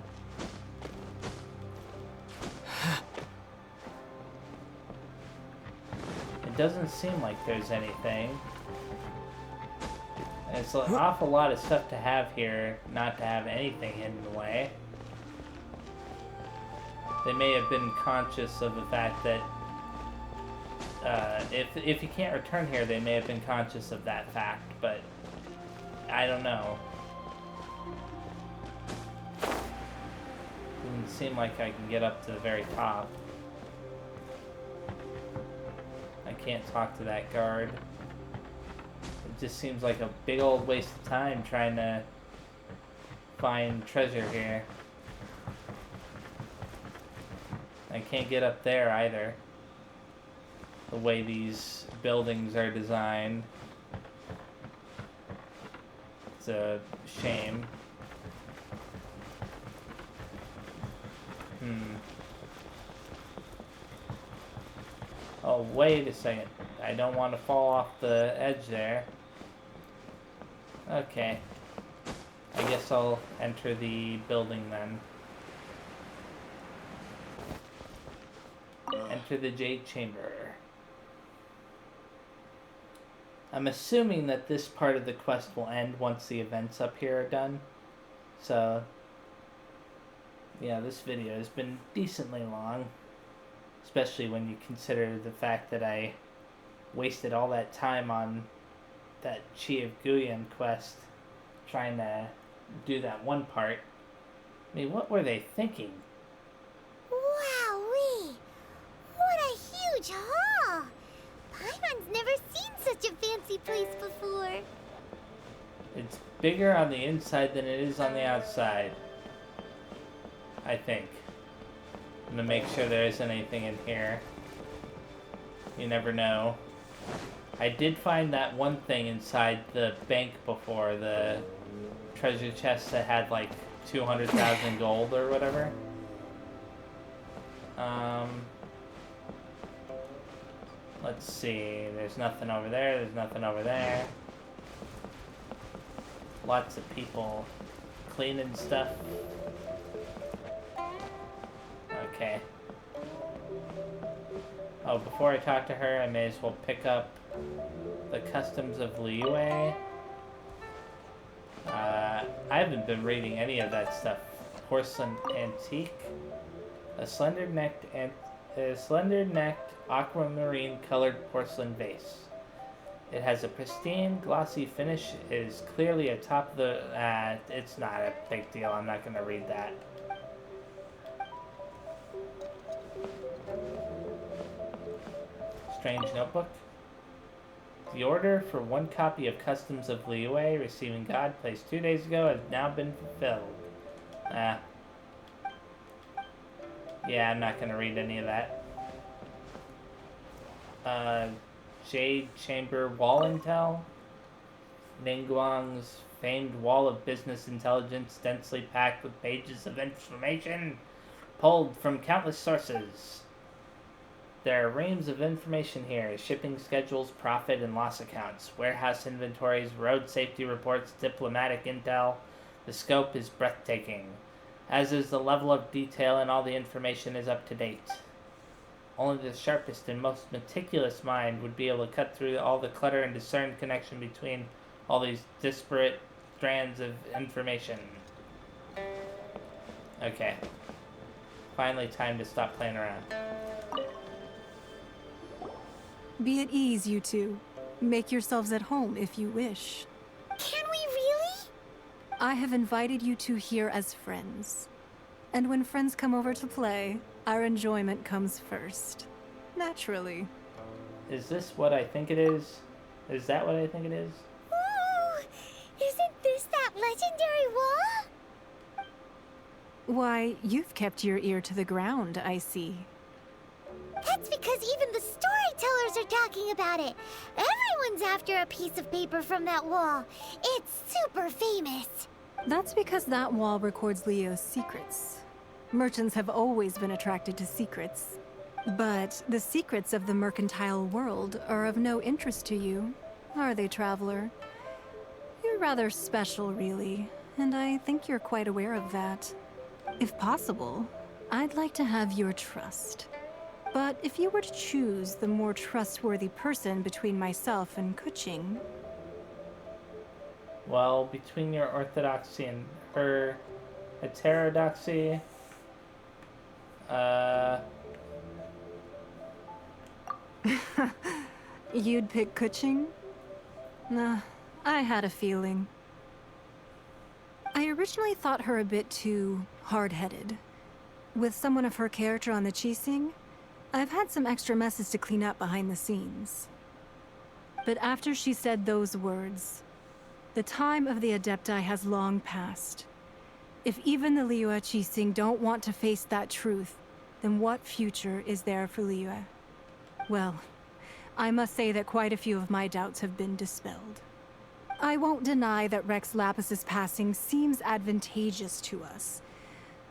Speaker 1: It doesn't seem like there's anything. And it's an awful lot of stuff to have here, not to have anything hidden away. They may have been conscious of the fact that if you can't return here, they may have been conscious of that fact, but I don't know. Doesn't seem like I can get up to the very top. I can't talk to that guard. It just seems like a big old waste of time trying to find treasure here. I can't get up there either. The way these buildings are designed. It's a shame. Oh, wait a second. I don't want to fall off the edge there. Okay. I guess I'll enter the building then. Enter the Jade Chamber. I'm assuming that this part of the quest will end once the events up here are done. So, yeah, this video has been decently long. Especially when you consider the fact that I wasted all that time on that Chi of Guyan quest trying to do that one part. I mean, what were they thinking?
Speaker 3: Wowee! What a huge hall! Paimon's never seen such a fancy place before.
Speaker 1: It's bigger on the inside than it is on the outside. I think. I'm gonna make sure there isn't anything in here. You never know. I did find that one thing inside the bank before, the treasure chest that had like 200,000 gold or whatever. Let's see. There's nothing over there. There's nothing over there. Lots of people cleaning stuff. Okay. Oh, before I talk to her, I may as well pick up the Customs of Liyue. I haven't been reading any of that stuff. Porcelain Antique. A slender-necked aquamarine colored porcelain vase. It has a pristine, glossy finish. It is clearly atop the... it's not a big deal. I'm not going to read that. Strange notebook. The order for 1 copy of Customs of Liyue, receiving God, placed 2 days ago, has now been fulfilled. Yeah, I'm not going to read any of that. Jade Chamber Wall Intel. Ningguang's famed wall of business intelligence, densely packed with pages of information pulled from countless sources. There are reams of information here: shipping schedules, profit and loss accounts, warehouse inventories, road safety reports, diplomatic intel. The scope is breathtaking, as is the level of detail, and all the information is up to date. Only the sharpest and most meticulous mind would be able to cut through all the clutter and discern connection between all these disparate strands of information. Okay. Finally, time to stop playing around.
Speaker 10: Be at ease, you two. Make yourselves at home if you wish.
Speaker 3: Can we really?
Speaker 10: I have invited you two here as friends. And when friends come over to play, our enjoyment comes first. Naturally.
Speaker 1: Is this what I think it is? Is that what I think it is?
Speaker 3: Ooh, isn't this that legendary wall?
Speaker 10: Why, you've kept your ear to the ground, I see.
Speaker 3: That's because even the storytellers are talking about it. Everyone's after a piece of paper from that wall. It's super famous.
Speaker 10: That's because that wall records Leo's secrets. Merchants have always been attracted to secrets. But the secrets of the mercantile world are of no interest to you, are they, traveler? You're rather special, really, and I think you're quite aware of that. If possible, I'd like to have your trust. But if you were to choose the more trustworthy person between myself and Kuching...
Speaker 1: Well, between your orthodoxy and her heterodoxy,
Speaker 10: You'd pick Kuching? Nah, I had a feeling. I originally thought her a bit too hard-headed. With someone of her character on the Qixing, I've had some extra messes to clean up behind the scenes. But after she said those words, the time of the Adepti has long passed. If even the Liyue Qixing don't want to face that truth, then what future is there for Liyue? Well, I must say that quite a few of my doubts have been dispelled. I won't deny that Rex Lapis's passing seems advantageous to us.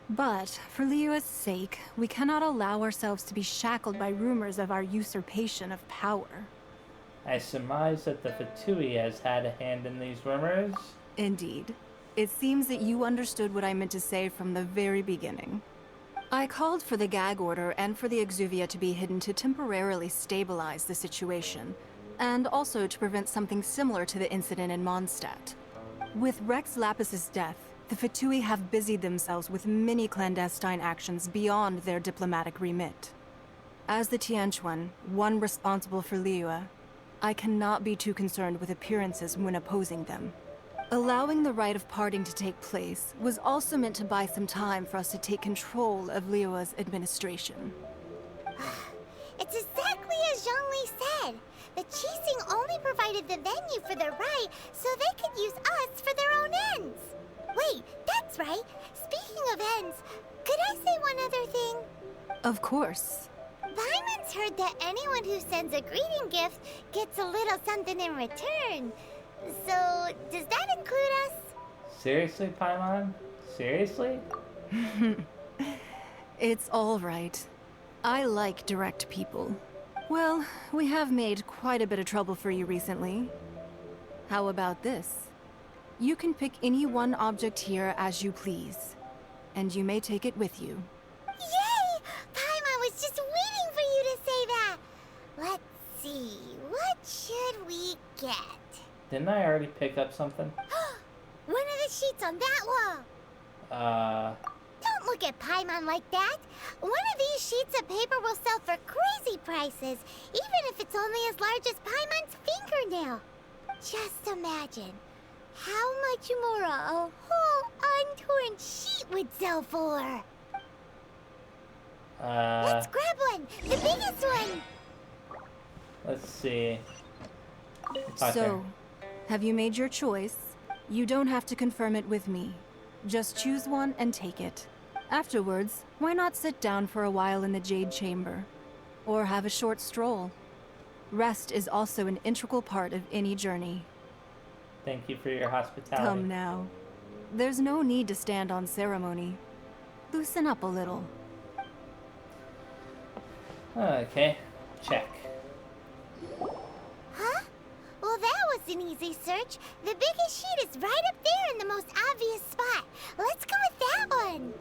Speaker 10: But for Liyue's sake, we cannot allow ourselves to be shackled by rumors of our usurpation of power.
Speaker 1: I surmise that the Fatui has had a hand in these rumors.
Speaker 10: Indeed. It seems that you understood what I meant to say from the very beginning. I called for the gag order and for the Exuvia to be hidden to temporarily stabilize the situation, and also to prevent something similar to the incident in Mondstadt. With Rex Lapis's death, the Fatui have busied themselves with many clandestine actions beyond their diplomatic remit. As the Tianquan, one responsible for Liyue, I cannot be too concerned with appearances when opposing them. Allowing the rite of parting to take place was also meant to buy some time for us to take control of Liyue's administration.
Speaker 3: It's exactly as Zhongli said. The Qixing only provided the venue for their rite so they could use us for their own ends. Wait, that's right. Speaking of ends, could I say one other thing?
Speaker 10: Of course.
Speaker 3: Paimon's heard that anyone who sends a greeting gift gets a little something in return. So, does that include us?
Speaker 1: Seriously, Paimon? Seriously?
Speaker 10: It's all right. I like direct people. Well, we have made quite a bit of trouble for you recently. How about this? You can pick any one object here as you please, and you may take it with you.
Speaker 3: Yay! Paimon was just waiting for you to say that. Let's see, what should we get?
Speaker 1: Didn't I already pick up something?
Speaker 3: One of the sheets on that wall. Don't look at Paimon like that. One of these sheets of paper will sell for crazy prices, even if it's only as large as Paimon's longer now. Just imagine how much more a whole untorn sheet would sell for. Let's grab one, the biggest one.
Speaker 1: Let's see.
Speaker 10: So, have you made your choice? You don't have to confirm it with me. Just choose one and take it. Afterwards, why not sit down for a while in the Jade Chamber? Or have a short stroll? Rest is also an integral part of any journey.
Speaker 1: Thank you for your hospitality.
Speaker 10: Come now. There's no need to stand on ceremony. Loosen up a little.
Speaker 1: Okay, check.
Speaker 3: Huh? Well, that was an easy search. The biggest sheet is right up there in the most obvious spot. Let's go with that one.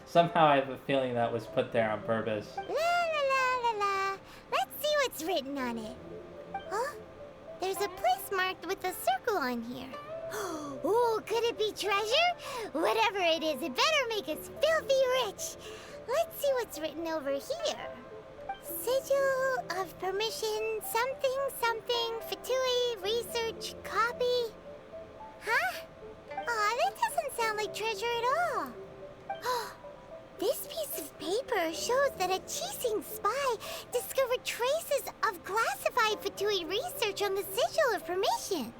Speaker 1: Somehow I have a feeling that was put there on purpose.
Speaker 3: La la la la la. Let's see what's written on it. Huh? There's a place marked with a circle on here. Oh, could it be treasure? Whatever it is, it better make us filthy rich. Let's see what's written over here. Sigil of permission, something, something, Fatui, research, copy. Huh? Aw, that doesn't sound like treasure at all. This piece of paper shows that a Qixing spy discovered traces of classified Fatui research on the Sigil of Permission.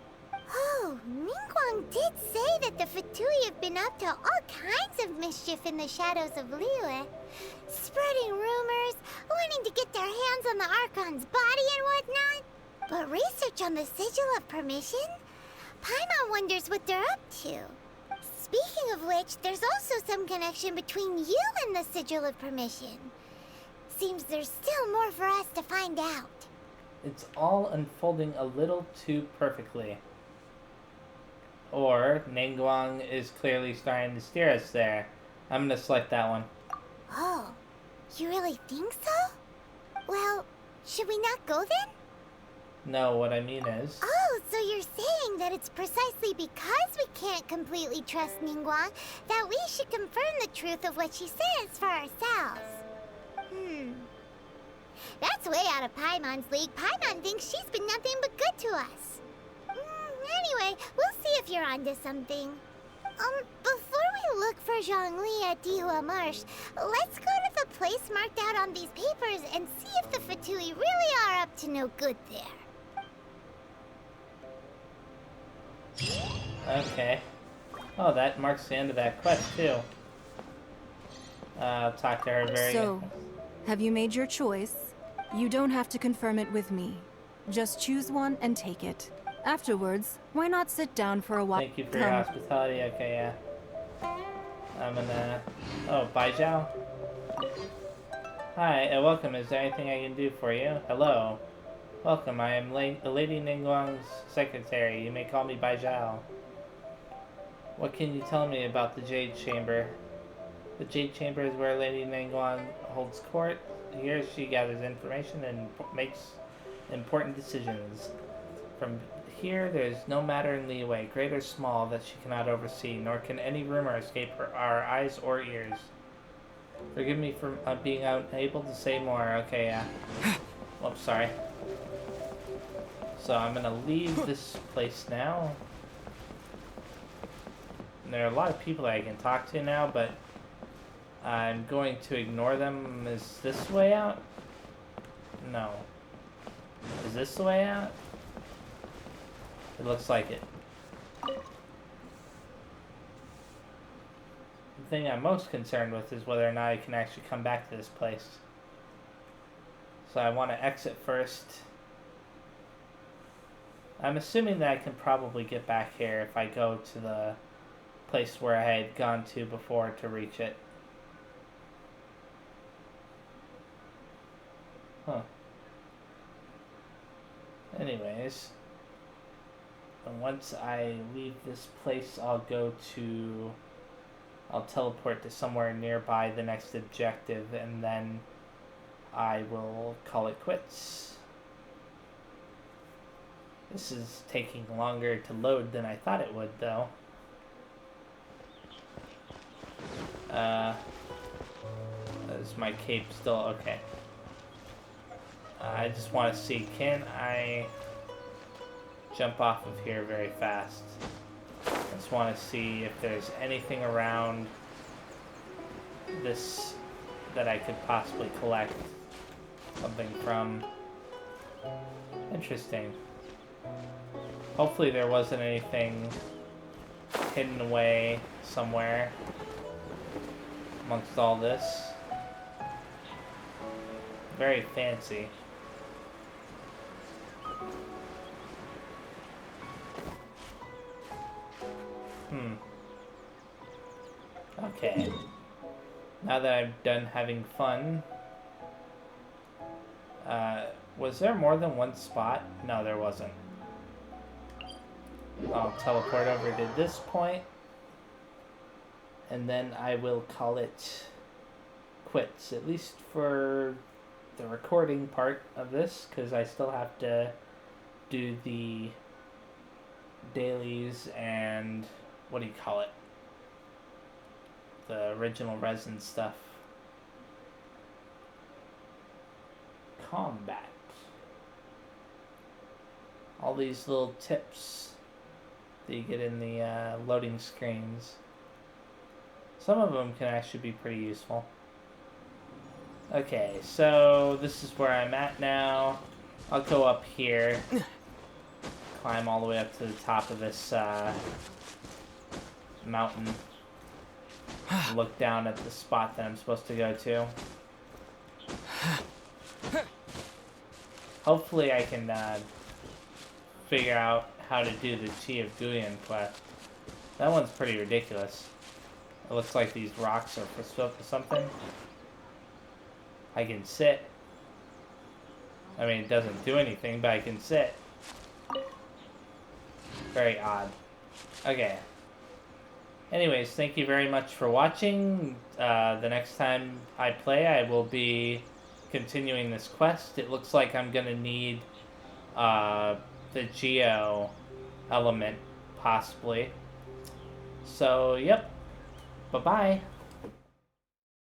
Speaker 3: Oh, Ningguang did say that the Fatui have been up to all kinds of mischief in the shadows of Liyue, spreading rumors, wanting to get their hands on the Archon's body and whatnot. But research on the Sigil of Permission? Paimon wonders what they're up to. Speaking of which, there's also some connection between you and the Sigil of Permission. Seems there's still more for us to find out.
Speaker 1: It's all unfolding a little too perfectly. Or Ningguang is clearly starting to steer us there. I'm gonna select that one.
Speaker 3: Oh, you really think so? Well, should we not go then?
Speaker 1: No, what I mean is...
Speaker 3: Oh, so you're saying that it's precisely because we can't completely trust Ningguang that we should confirm the truth of what she says for ourselves. That's way out of Paimon's league. Paimon thinks she's been nothing but good to us. Anyway, we'll see if you're onto something. Before we look for Zhongli at Dihua Marsh, let's go to the place marked out on these papers and see if the Fatui really are up to no good there.
Speaker 1: Okay. Oh, that marks the end of that quest, too. I'll talk to her very...
Speaker 10: So, have you made your choice? You don't have to confirm it with me. Just choose one and take it. Afterwards, why not sit down for a while?
Speaker 1: Thank you for your hospitality. Okay, yeah. I'm gonna... Oh, bye, Zhao. Hi, welcome. Is there anything I can do for you? Hello. Welcome, I am the Lady Ningguang's secretary. You may call me Bai Zhao. What can you tell me about the Jade Chamber? The Jade Chamber is where Lady Ningguang holds court. Here she gathers information and makes important decisions. From here, there is no matter in Liyue, great or small, that she cannot oversee, nor can any rumor escape our eyes or ears. Forgive me for being unable to say more. Okay, yeah. Oops, sorry. So I'm gonna leave this place now. And there are a lot of people that I can talk to now, but I'm going to ignore them. Is this the way out? No. Is this the way out? It looks like it. The thing I'm most concerned with is whether or not I can actually come back to this place. So I want to exit first. I'm assuming that I can probably get back here if I go to the place where I had gone to before to reach it. Huh. Anyways. And once I leave this place, I'll teleport to somewhere nearby the next objective, and then I will call it quits. This is taking longer to load than I thought it would, though. Is my cape still okay? I just want to see, can I jump off of here very fast? I just want to see if there's anything around this that I could possibly collect something from. Interesting. Hopefully there wasn't anything hidden away somewhere amongst all this. Very fancy. Okay. Now that I'm done having fun, was there more than one spot? No, there wasn't. I'll teleport over to this point, and then I will call it quits, at least for the recording part of this, because I still have to do the dailies and, what do you call it? The original resin stuff. Combat. All these little tips that you get in the loading screens. Some of them can actually be pretty useful. Okay, so this is where I'm at now. I'll go up here, climb all the way up to the top of this mountain, look down at the spot that I'm supposed to go to. Hopefully I can figure out how to do the Tea of Guyan quest. That one's pretty ridiculous. It looks like these rocks are for something. I can sit. I mean, it doesn't do anything, but I can sit. Very odd. Okay. Anyways, thank you very much for watching. The next time I play, I will be continuing this quest. It looks like I'm gonna need the geo element, possibly. So, yep. Bye-bye.